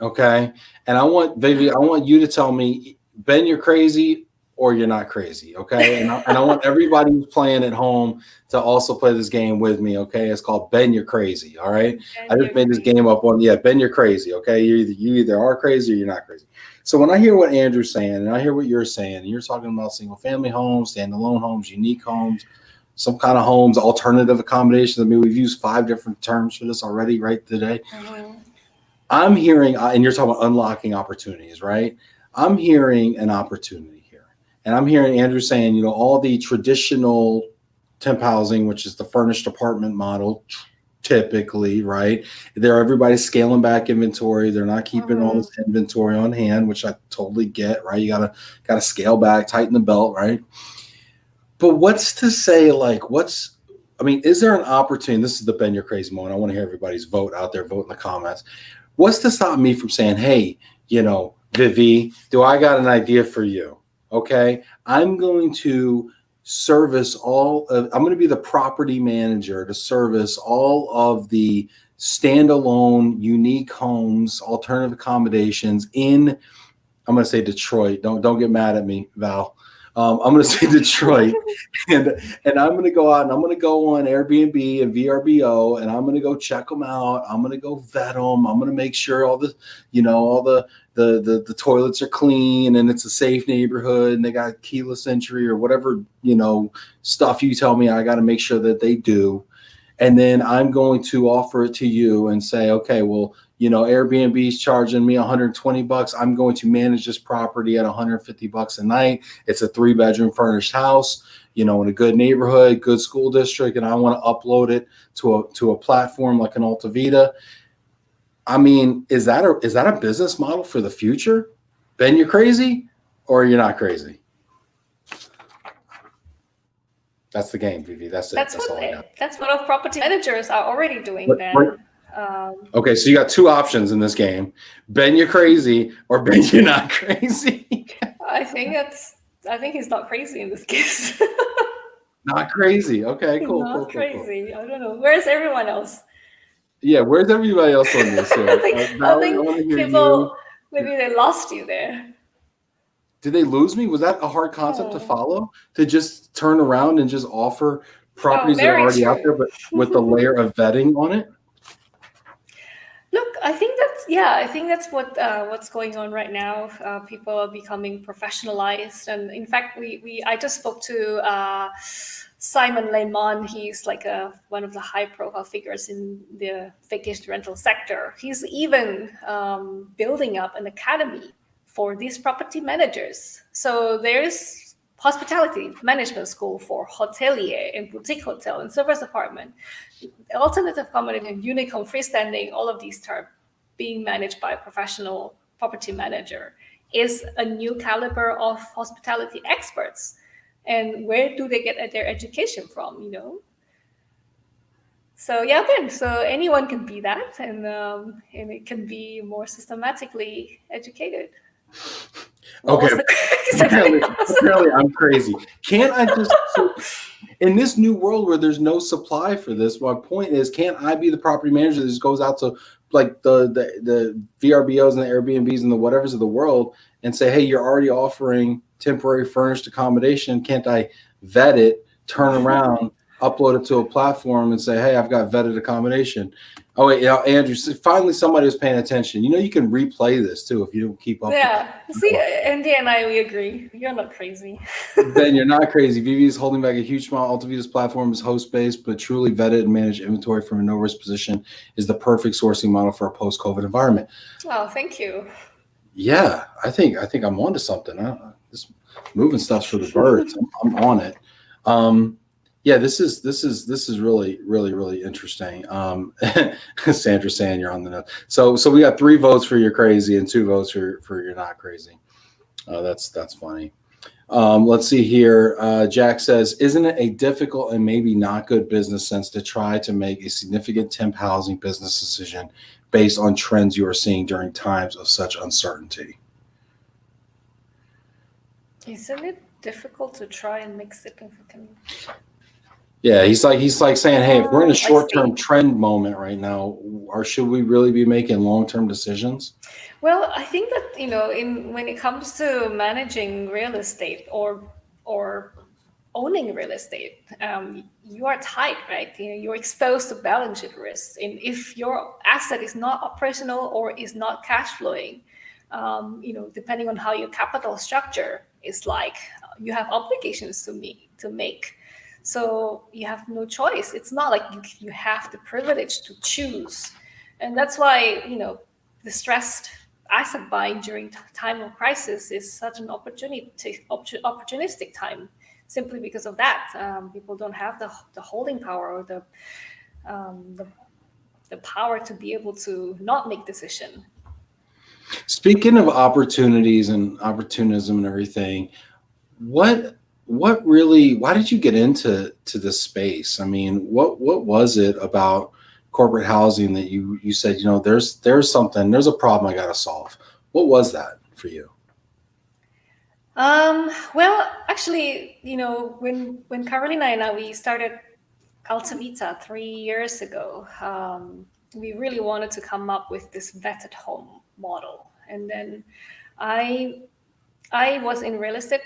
Okay. And I want you to tell me, Ben, you're crazy or you're not crazy. Okay. And I want everybody who's playing at home to also play this game with me. Okay. It's called Ben, You're Crazy. All right. I just made this game up on, Ben, you're crazy. Okay. You either are crazy or you're not crazy. So when I hear what Andrew's saying and I hear what you're saying, and you're talking about single family homes, standalone homes, unique homes, some kind of homes, alternative accommodations. I mean, we've used 5 different terms for this already, right, today. Mm-hmm. I'm hearing, and you're talking about unlocking opportunities, right? I'm hearing an opportunity here. And I'm hearing Andrew saying, all the traditional temp housing, which is the furnished apartment model, typically, right? Everybody's scaling back inventory. They're not keeping all this inventory on hand, which I totally get, right? You gotta scale back, tighten the belt, right? But what's to say, is there an opportunity? This is the Ben, You're Crazy moment. I want to hear everybody's vote out there, vote in the comments. What's to stop me from saying, hey, Vivi, do I got an idea for you? Okay. I'm going to I'm going to be the property manager to service all of the standalone, unique homes, alternative accommodations in, I'm going to say Detroit. Don't get mad at me, Val. I'm going to say Detroit, and I'm going to go out and I'm going to go on Airbnb and VRBO, and I'm going to go check them out. I'm going to go vet them. I'm going to make sure all the toilets are clean and it's a safe neighborhood and they got keyless entry or whatever, stuff you tell me I got to make sure that they do. And then I'm going to offer it to you and say, okay, well, Airbnb is charging me $120. I'm going to manage this property at $150 a night. It's a 3-bedroom furnished house, in a good neighborhood, good school district, and I want to upload it to a platform like an AltoVita. I mean, is that a business model for the future? Ben, you're crazy or you're not crazy? That's the game, Vivi. That's it. That's what property managers are already doing then. Okay, so you got 2 options in this game: Ben, you're crazy, or Ben, you're not crazy. I think he's not crazy in this case. Not crazy. Okay, cool. Not crazy. Cool. I don't know. Where's everyone else? Yeah, where's everybody else on this? I think people maybe they lost you there. Did they lose me? Was that a hard concept to follow? To just turn around and just offer properties that are already out there, but with a layer of vetting on it? Look, I think that's what's going on right now. People are becoming professionalized, and in fact, I just spoke to Simon Lehman. He's like one of the high-profile figures in the vacation rental sector. He's even building up an academy for these property managers. So there's hospitality management school for hotelier and boutique hotel and service apartment, alternative accommodation, unique home, freestanding, all of these are being managed by a professional property manager. Is a new caliber of hospitality experts. And where do they get their education from, So so anyone can be that, and it can be more systematically educated. Okay, apparently I'm crazy. Can't I just, in this new world where there's no supply for this, my point is, can't I be the property manager that just goes out to like the VRBOs and the Airbnbs and the whatevers of the world and say, hey, you're already offering temporary furnished accommodation. Can't I vet it, turn around, upload it to a platform and say, hey, I've got vetted accommodation. Oh, wait, Andrew, finally somebody was paying attention. You can replay this too if you don't keep up. Yeah. See, Andy and I, we agree. You're not crazy. Ben, you're not crazy. Vivi is holding back a huge amount. AltoVita's platform is host-based, but truly vetted and managed inventory from a no-risk position is the perfect sourcing model for a post-COVID environment. Oh, thank you. Yeah, I think I'm onto something. This moving stuff's for the birds. I'm on it. Yeah, this is really, really, really interesting. Sandra saying you're on the note. So we got 3 votes for you're crazy and 2 votes for you're not crazy. That's funny. Let's see here. Jack says, isn't it a difficult and maybe not good business sense to try to make a significant temp housing business decision based on trends you are seeing during times of such uncertainty? Isn't it difficult to try and make significant? Yeah, he's like saying, hey, if we're in a short-term trend moment right now, or should we really be making long-term decisions? Well, I think that when it comes to managing real estate or owning real estate, you are tight, right? You're exposed to balance sheet risks, and if your asset is not operational or is not cash flowing, depending on how your capital structure is like, you have obligations to make. So you have no choice. It's not like you have the privilege to choose. And that's why, distressed asset buying during time of crisis is such an opportunistic time, simply because of that. People don't have the holding power or the power to be able to not make decision. Speaking of opportunities and opportunism and everything, why did you get into this space? I mean, what was it about corporate housing that you said, there's a problem I got to solve? What was that for you? Well, actually, when Carolina and I, we started AltoVita 3 years ago, we really wanted to come up with this vetted home model. And then I was in real estate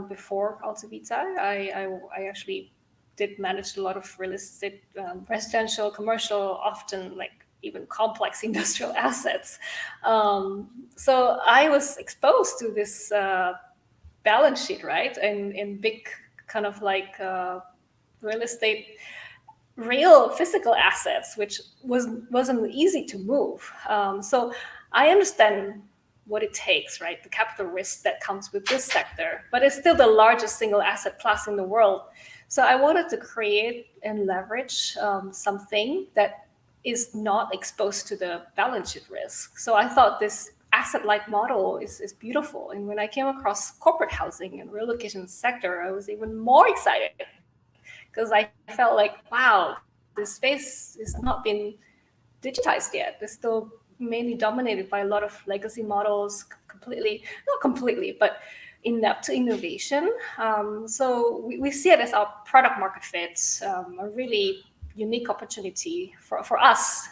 before AltoVita. I actually did manage a lot of real estate, residential, commercial, often like even complex industrial assets. So I was exposed to this balance sheet, right? And big kind of like real estate, real physical assets, which wasn't easy to move. So I understand what it takes, right? The capital risk that comes with this sector, but it's still the largest single asset class in the world. So I wanted to create and leverage something that is not exposed to the balance sheet risk. So I thought this asset-light model is beautiful. And when I came across corporate housing and relocation sector, I was even more excited because I felt like, wow, this space has not been digitized yet. It's still mainly dominated by a lot of legacy models, not completely, but inept to innovation. So we see it as our product market fit, a really unique opportunity for us.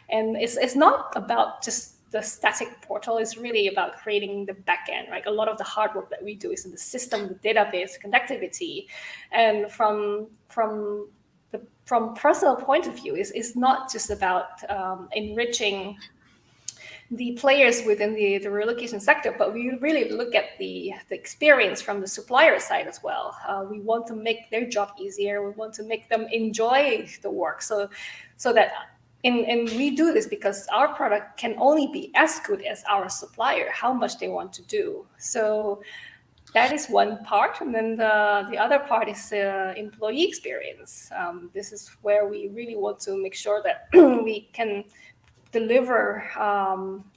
And it's not about just the static portal. Is really about creating the back end, right? A lot of the hard work that we do is in the system, the database, connectivity. And from personal point of view, is not just about enriching the players within the relocation sector, but we really look at the experience from the supplier side as well. We want to make their job easier. We want to make them enjoy the work. So that, and we do this because our product can only be as good as our supplier, how much they want to do. So that is one part. And then the other part is employee experience. This is where we really want to make sure that we can deliver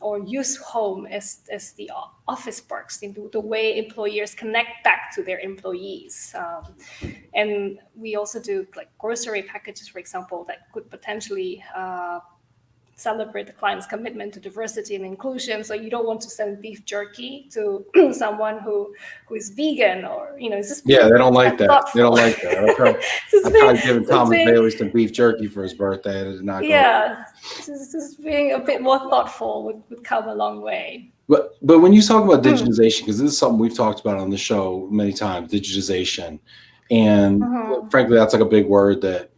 or use home as the office parks, into the way employers connect back to their employees. And we also do like grocery packages, for example, that could potentially celebrate the client's commitment to diversity and inclusion. So you don't want to send beef jerky to someone who is vegan, or it's just, yeah, they don't like that. Thoughtful. They don't like that. I tried giving Thomas Bailey some beef jerky for his birthday, and it did not go. Yeah, just being a bit more thoughtful would come a long way. But when you talk about digitization, because this is something we've talked about on the show many times, digitization, And frankly, that's like a big word that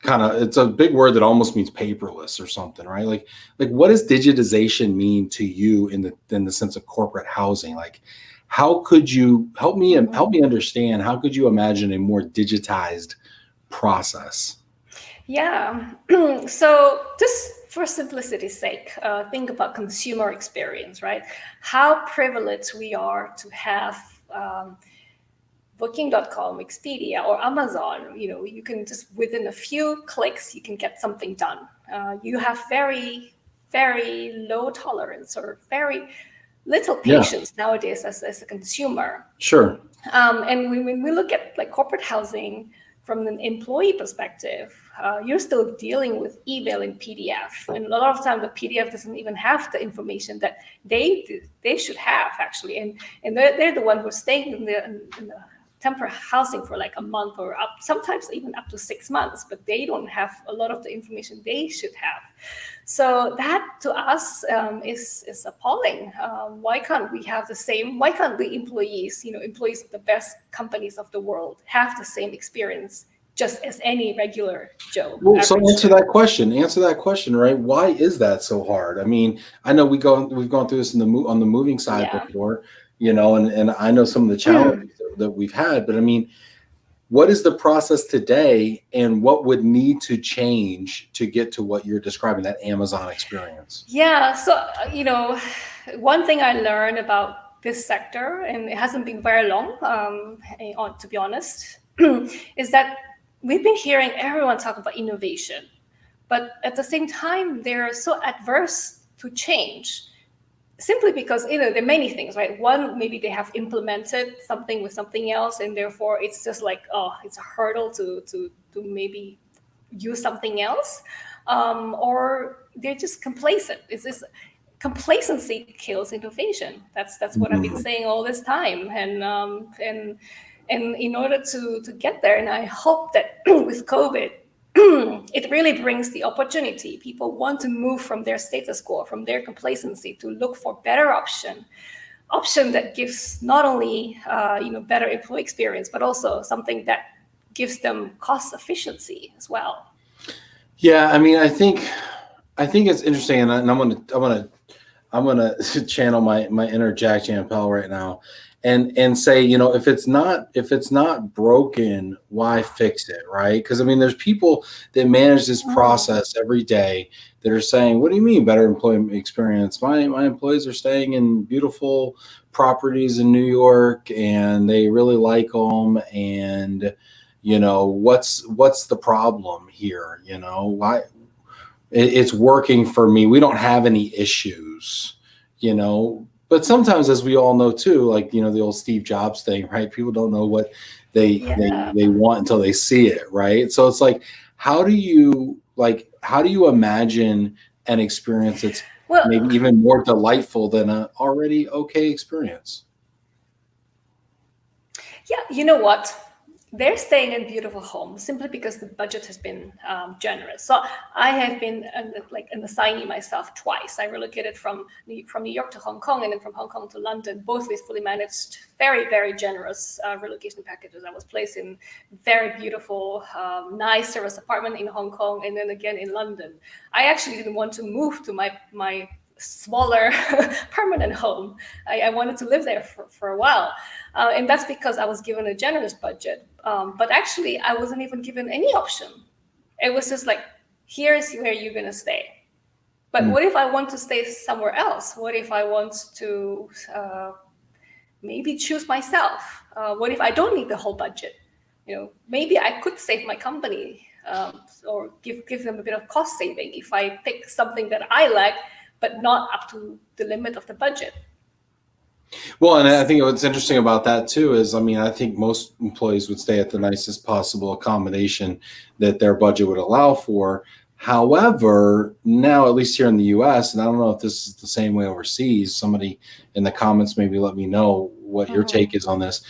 it's a big word that almost means paperless or something, right? Like what does digitization mean to you in the sense of corporate housing? Like, how could you help me understand, how could you imagine a more digitized process? Yeah. So just for simplicity's sake, think about consumer experience, right? How privileged we are to have Booking.com, Expedia, or Amazon. You can just within a few clicks, you can get something done. You have very, very low tolerance or very little patience nowadays as a consumer. Sure. And when we look at like corporate housing from an employee perspective, you're still dealing with email and PDF, and a lot of time the PDF doesn't even have the information that they should have actually, and they're the one who's staying in the temporary housing for like a month or sometimes even up to 6 months, but they don't have a lot of the information they should have. So that to us is appalling. Why can't we have the same? Why can't the employees, employees of the best companies of the world, have the same experience just as any regular Joe? Well, so answer that question, right? Why is that so hard? I mean, I know we've gone through this on the moving side before, and I know some of the challenges that we've had, but I mean, what is the process today, and what would need to change to get to what you're describing, that Amazon experience? Yeah, so one thing I learned about this sector, and it hasn't been very long, to be honest, is that we've been hearing everyone talk about innovation, but at the same time, they're so adverse to change. Simply because there are many things, right? One, maybe they have implemented something with something else, and therefore it's just like, it's a hurdle to maybe use something else, or they're just complacent. It's just complacency kills innovation. That's what I've been saying all this time, and in order to get there, and I hope that with COVID, it really brings the opportunity. People want to move from their status quo, from their complacency, to look for better option that gives not only better employee experience, but also something that gives them cost efficiency as well. Yeah, I mean, I think it's interesting, and I'm gonna channel my inner Jack Champel right now, and say, if it's not broken, why fix it, right? Because I mean, there's people that manage this process every day that are saying, what do you mean better employee experience? My employees are staying in beautiful properties in New York, and they really like them, and what's the problem here? Why? It's working for me. We don't have any issues, But sometimes, as we all know too, like the old Steve Jobs thing, right? People don't know what they want until they see it, right? So it's like, how do you imagine an experience that's maybe even more delightful than an already okay experience? Yeah, you know what? They're staying in beautiful homes simply because the budget has been generous. So I have been an assignee myself twice. I relocated from New York to Hong Kong, and then from Hong Kong to London, both with fully managed, very, very generous relocation packages. I was placed in very beautiful, nice service apartment in Hong Kong, and then again in London. I actually didn't want to move to my smaller permanent home. I wanted to live there for a while. And that's because I was given a generous budget. But actually, I wasn't even given any option. It was just like, here's where you're going to stay. But what if I want to stay somewhere else? What if I want to maybe choose myself? What if I don't need the whole budget? Maybe I could save my company or give them a bit of cost saving if I pick something that I like, but not up to the limit of the budget. Well, and I think what's interesting about that too is, I mean, I think most employees would stay at the nicest possible accommodation that their budget would allow for. However, now, at least here in the US, and I don't know if this is the same way overseas, somebody in the comments maybe let me know what your take is on this.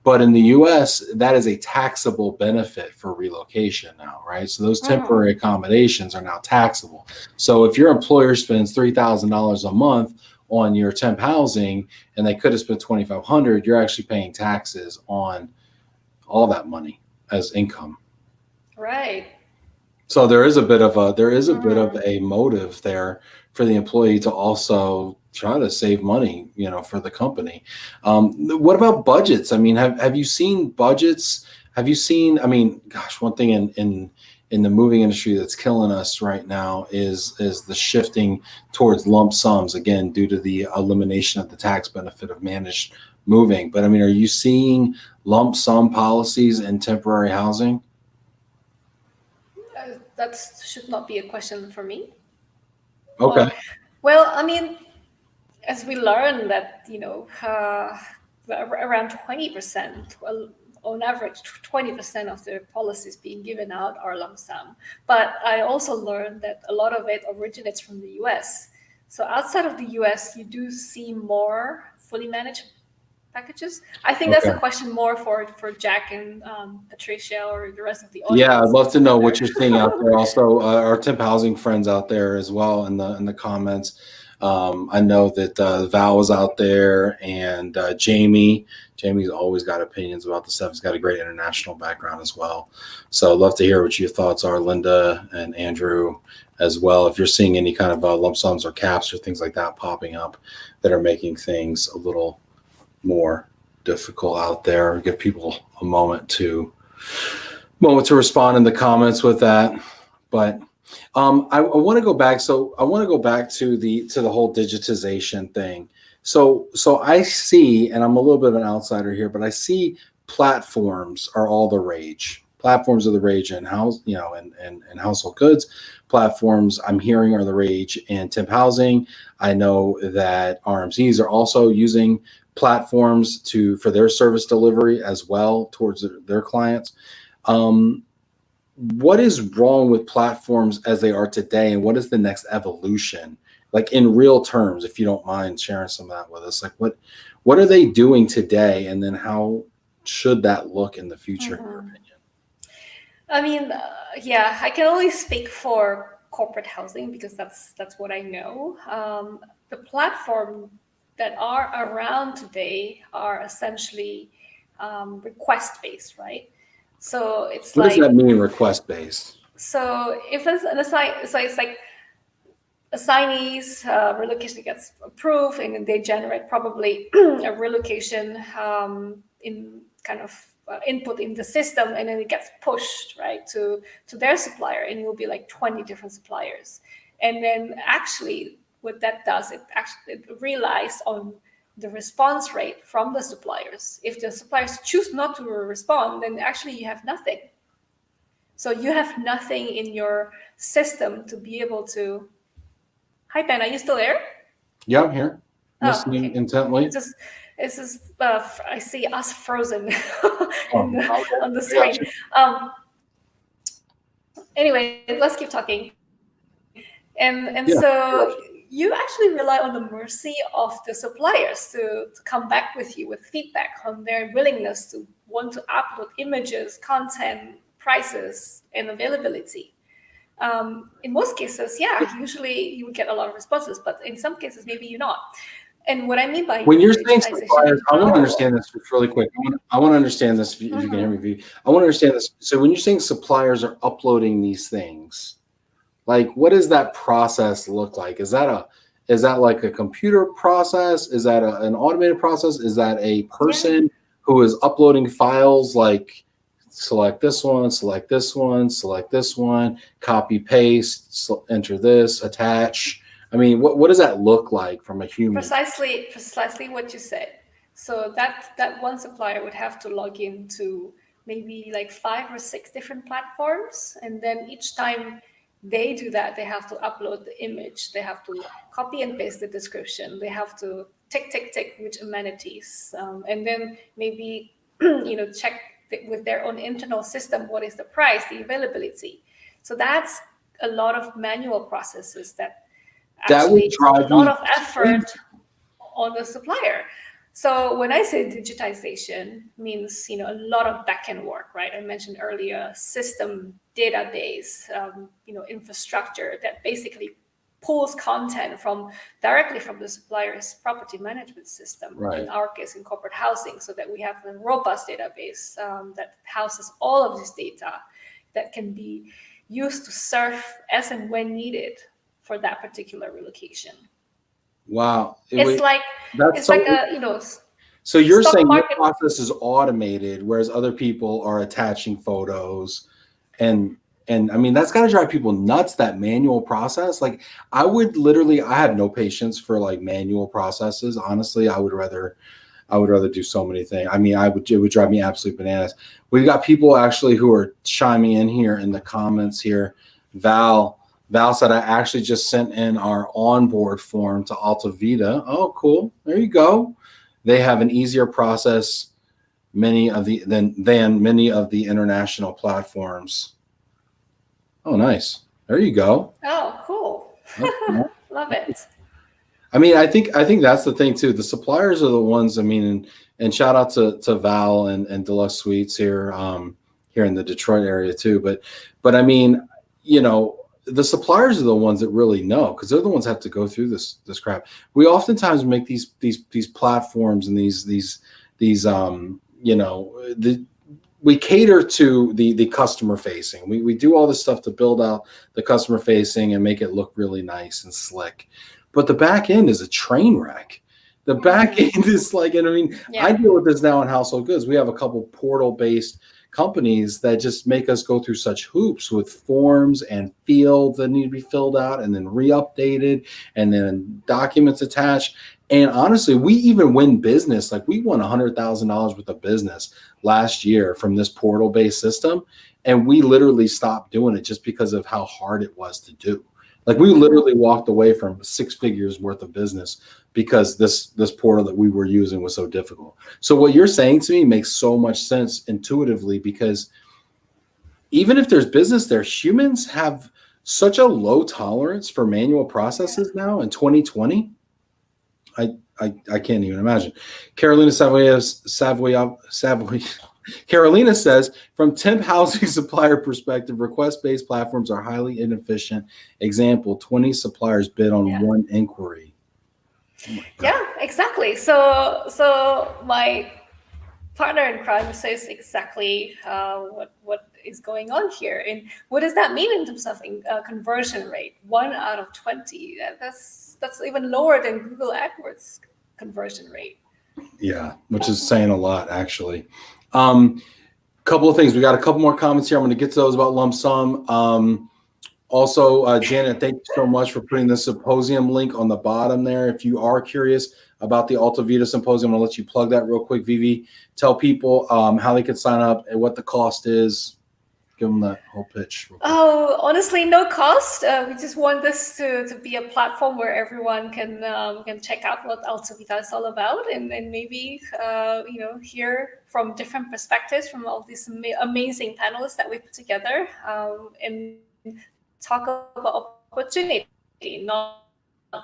But in the US, that is a taxable benefit for relocation now, right? So those temporary accommodations are now taxable. So if your employer spends $3,000 a month on your temp housing, and they could have spent $2,500, you're actually paying taxes on all that money as income. Right. So there is a bit of a motive there for the employee to also try to save money, for the company. What about budgets? I mean, have you seen budgets? Have you seen? I mean, gosh, one thing in the moving industry that's killing us right now is the shifting towards lump sums, again, due to the elimination of the tax benefit of managed moving. But I mean, are you seeing lump sum policies in temporary housing? That should not be a question for me. Okay. Well, I mean, as we learn that, around 20%, well, on average, 20% of the policies being given out are lump sum. But I also learned that a lot of it originates from the US. So outside of the US, you do see more fully managed packages. I think that's a question more for Jack and Patricia or the rest of the audience. Yeah, I'd love to know what you're seeing out there. Also, our temp housing friends out there as well in the comments. I know that Val was out there, and Jamie. Jamie's always got opinions about the stuff. He's got a great international background as well. So I'd love to hear what your thoughts are, Linda and Andrew, as well. If you're seeing any kind of lump sums or caps or things like that popping up that are making things a little more difficult out there, give people a moment to respond in the comments with that. But I want to go back. So I want to go back to the whole digitization thing. So I see, and I'm a little bit of an outsider here, but I see platforms are all the rage. Platforms are the rage in in household goods. Platforms I'm hearing are the rage in temp housing. I know that RMCs are also using platforms for their service delivery as well towards their clients. What is wrong with platforms as they are today, and what is the next evolution? Like in real terms, if you don't mind sharing some of that with us, like what are they doing today, and then how should that look in the future, in your opinion? I mean, yeah, I can only speak for corporate housing because that's what I know. The platform that are around today are essentially request-based, right? So it's what does that mean, request-based? So if it's an it's like assignees, relocation gets approved, and they generate probably a relocation in kind of input in the system, and then it gets pushed right to their supplier, and it will be like 20 different suppliers. And then actually what that does, it relies on the response rate from the suppliers. If the suppliers choose not to respond, then actually you have nothing. So you have nothing in your system to be able to. Hi, Ben, are you still there? Yeah, I'm here, listening intently. It's just I see us frozen on the screen. Anyway, let's keep talking. And so you actually rely on the mercy of the suppliers to come back with you with feedback on their willingness to want to upload images, content, prices, and availability. In most cases, usually you would get a lot of responses, but in some cases, maybe you're not. And what I mean by when you're saying suppliers, I want to understand this really quick. I want to understand this. If you can hear me, Vivi, I want to understand this. So when you're saying suppliers are uploading these things, like what does that process look like? Is that like a computer process? Is that an automated process? Is that a person who is uploading files like select this one, select this one, select this one, copy, paste, enter this, attach? I mean, what does that look like from a human? Precisely what you said. So that one supplier would have to log into maybe like 5 or 6 different platforms, and then each time they do that, they have to upload the image, they have to copy and paste the description, they have to tick which amenities, and then maybe check with their own internal system what is the price, the availability. So that's a lot of manual processes that actually drive a lot of effort on the supplier. So when I say digitization, means a lot of back-end work, right? I mentioned earlier system, database, infrastructure that basically pulls content from directly from the supplier's property management system, Right. in our case in corporate housing, so that we have a robust database that houses all of this data that can be used to serve as and when needed for that particular relocation. Wow. It's like a, you know, so you're stock saying market. your process is automated, whereas other people are attaching photos, and I mean that's got to drive people nuts, that manual process. Like I have no patience for like manual processes. Honestly, I would rather do so many things. I mean, it would drive me absolutely bananas. We've got people actually who are chiming in here in the comments here. Val said, I actually just sent in our onboard form to AltoVita. Oh, cool. There you go. They have an easier process than many of the international platforms. Oh, nice. There you go. Oh, cool. Love it. I mean, I think that's the thing too. The suppliers are the ones. I mean, and shout out to Val and Deluxe Suites here, here in the Detroit area too. But I mean, you know, the suppliers are the ones that really know, because they're the ones that have to go through this crap. We oftentimes make these platforms and these you know, we cater to the customer facing. We do all this stuff to build out the customer facing and make it look really nice and slick. But the back end is a train wreck. The back end is like, and I mean, I deal with this now in household goods. We have a couple portal-based companies that just make us go through such hoops with forms and fields that need to be filled out and then re-updated and then documents attached. And honestly, we even win business. Like we won $100,000 worth of business last year from this portal-based system. And we literally stopped doing it just because of how hard it was to do. Like we literally walked away from 6 figures worth of business because this portal that we were using was so difficult. So what you're saying to me makes so much sense intuitively, because even if there's business there, humans have such a low tolerance for manual processes now in 2020. I can't even imagine. Carolina Carolina says, from temp housing supplier perspective, request-based platforms are highly inefficient. Example, 20 suppliers bid on one inquiry. Oh yeah, exactly. So my partner in crime says exactly what is going on here. And what does that mean in terms of conversion rate? 1 out of 20. That's even lower than Google AdWords conversion rate. Yeah, which is saying a lot, actually. Couple of things. We got a couple more comments here. I'm going to get to those about lump sum. Also, Janet, thank you so much for putting the symposium link on the bottom there. If you are curious about the AltoVita symposium, I'm going to let you plug that real quick, Vivi. Tell people how they can sign up and what the cost is. Give them that whole pitch. Oh, honestly, no cost. We just want this to be a platform where everyone can check out what AltoVita is all about, and maybe you know, hear from different perspectives from all these amazing panelists that we put together, and talk about opportunity, not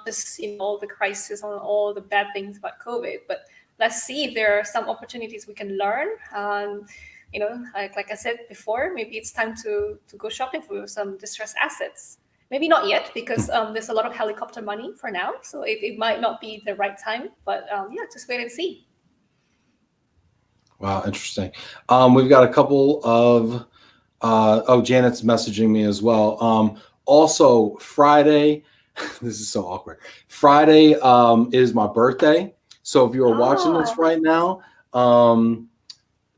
just, you know, all the crisis or all the bad things about COVID, but let's see if there are some opportunities we can learn. You know, like I said before, maybe it's time to go shopping for some distressed assets. Maybe not yet, because there's a lot of helicopter money for now, so it might not be the right time. But yeah, just wait and see. Wow, interesting. We've got a couple of Janet's messaging me as well. Also, Friday, this is so awkward. Friday is my birthday. So if you are watching this right now,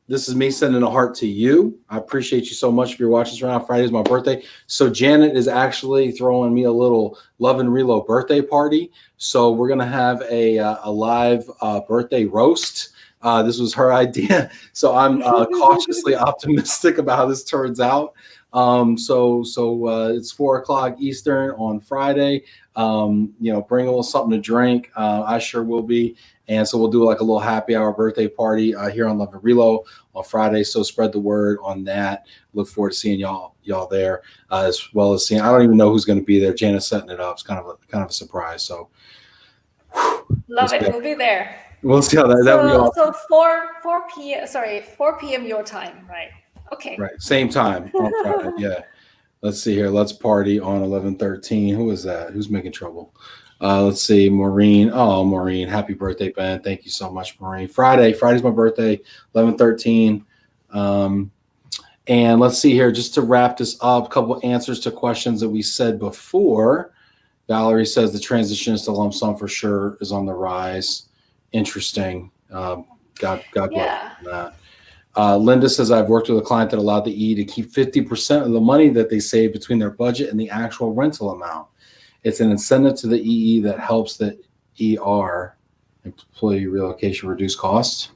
this is me sending a heart to you. I appreciate you so much if you're watching this right now. Friday is my birthday. So Janet is actually throwing me a little Love and Relo birthday party. So we're going to have a live birthday roast. This was her idea. So I'm cautiously optimistic about how this turns out. So it's 4:00 Eastern on Friday. You know, bring a little something to drink. I sure will be. And so we'll do like a little happy hour birthday party here on Love and Relo on Friday. So spread the word on that. Look forward to seeing y'all there, as well as seeing. I don't even know who's going to be there. Janet's setting it up. It's kind of a surprise. So love it. We'll be there. We'll see how that will be. So 4 p.m. your time, right? Okay. Right. Same time on Friday. Yeah. Let's see here. Let's party on 11/13. Who is that? Who's making trouble? Let's see. Maureen. Oh, Maureen. Happy birthday, Ben. Thank you so much, Maureen. Friday's my birthday, 11/13. And let's see here. Just to wrap this up, a couple answers to questions that we said before. Valerie says the transition to lump sum for sure is on the rise. Interesting. God bless that. Linda says, I've worked with a client that allowed the E to keep 50% of the money that they save between their budget and the actual rental amount. It's an incentive to the EE that helps the ER, employee relocation, reduce costs.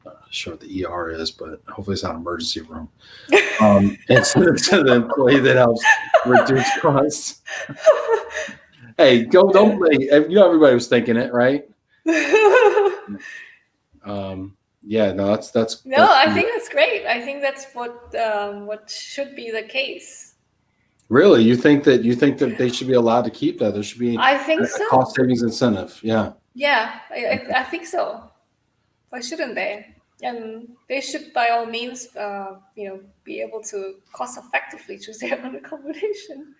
Not sure what the ER is, but hopefully it's not an emergency room. Incentive to the employee that helps reduce costs. Hey, don't play. You know, everybody was thinking it, right? Yeah, no, that's no. I think that's great. I think that's what should be the case. Really, you think that they should be allowed to keep that? There should be, I think so, cost savings incentive. Yeah. Yeah, I think so. Why shouldn't they? And they should, by all means, be able to cost effectively choose their own accommodation.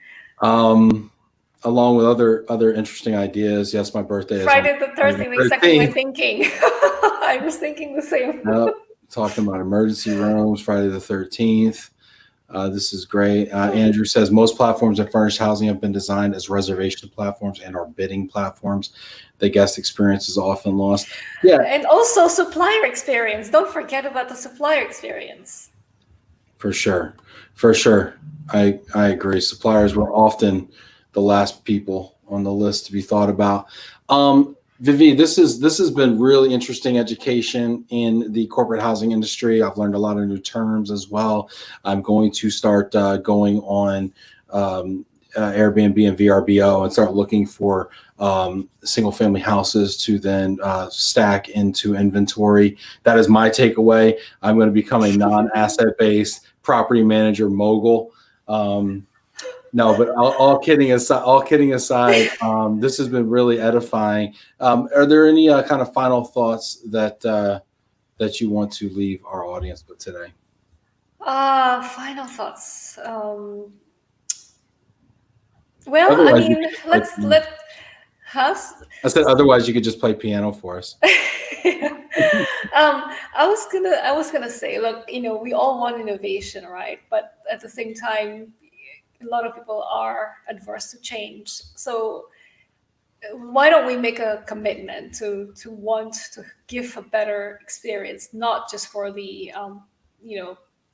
Along with other interesting ideas. Yes, my birthday is Friday the 13th. Exactly my thinking. I was thinking the same. Talking about emergency rooms, Friday the 13th. This is great. Andrew says most platforms in furnished housing have been designed as reservation platforms and are bidding platforms. The guest experience is often lost. Yeah, and also supplier experience. Don't forget about the supplier experience. For sure. I agree. Suppliers were often the last people on the list to be thought about. Vivi, this has been really interesting education in the corporate housing industry. I've learned a lot of new terms as well. I'm going to start going on Airbnb and VRBO and start looking for single family houses to then stack into inventory. That is my takeaway. I'm going to become a non-asset based property manager mogul. No, but all kidding aside, this has been really edifying. Are there any kind of final thoughts that you want to leave our audience with today? Final thoughts. Well, otherwise, I mean, I said otherwise you could just play piano for us. I was gonna say, look, we all want innovation, right? But at the same time, a lot of people are adverse to change. So why don't we make a commitment to want to give a better experience, not just for the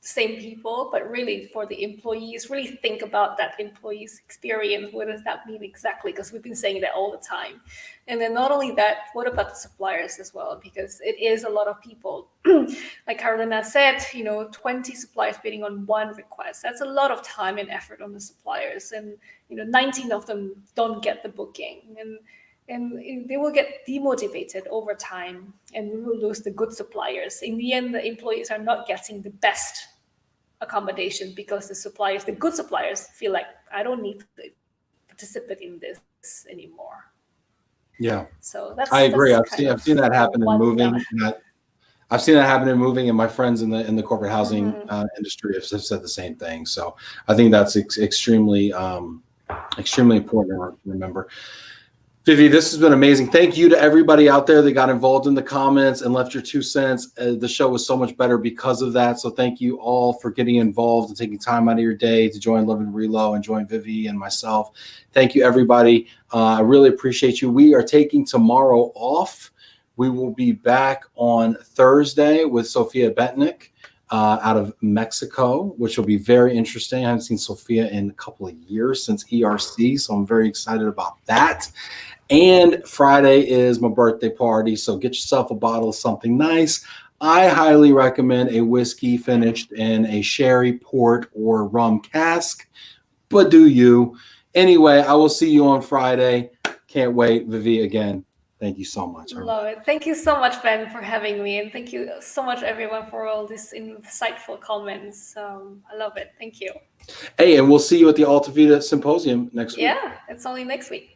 same people, but really for the employees. Really think about that employee's experience. What does that mean exactly? Because we've been saying that all the time. And then not only that, what about the suppliers as well? Because it is a lot of people. Like Carolina said, 20 suppliers bidding on one request. That's a lot of time and effort on the suppliers. And 19 of them don't get the booking. And they will get demotivated over time, and we will lose the good suppliers. In the end, the employees are not getting the best accommodation because the good suppliers feel like, I don't need to participate in this anymore. Yeah. So I agree. I've seen that happen in moving. I've seen that happen in moving, and my friends in the corporate housing industry have said the same thing. So I think that's extremely important to remember. Vivi, this has been amazing. Thank you to everybody out there that got involved in the comments and left your 2 cents. The show was so much better because of that. So thank you all for getting involved and taking time out of your day to join Love and Relo and join Vivi and myself. Thank you, everybody. I really appreciate you. We are taking tomorrow off. We will be back on Thursday with Sophia Betnick out of Mexico, which will be very interesting. I haven't seen Sophia in a couple of years since ERC, so I'm very excited about that. And Friday is my birthday party, so get yourself a bottle of something nice. I highly recommend a whiskey finished in a sherry, port, or rum cask, but do you. Anyway, I will see you on Friday. Can't wait. Vivi, again, thank you so much. Love it. Thank you so much, Ben, for having me. And thank you so much, everyone, for all these insightful comments. I love it. Thank you. Hey, and we'll see you at the AltoVita symposium next week. Yeah, it's only next week.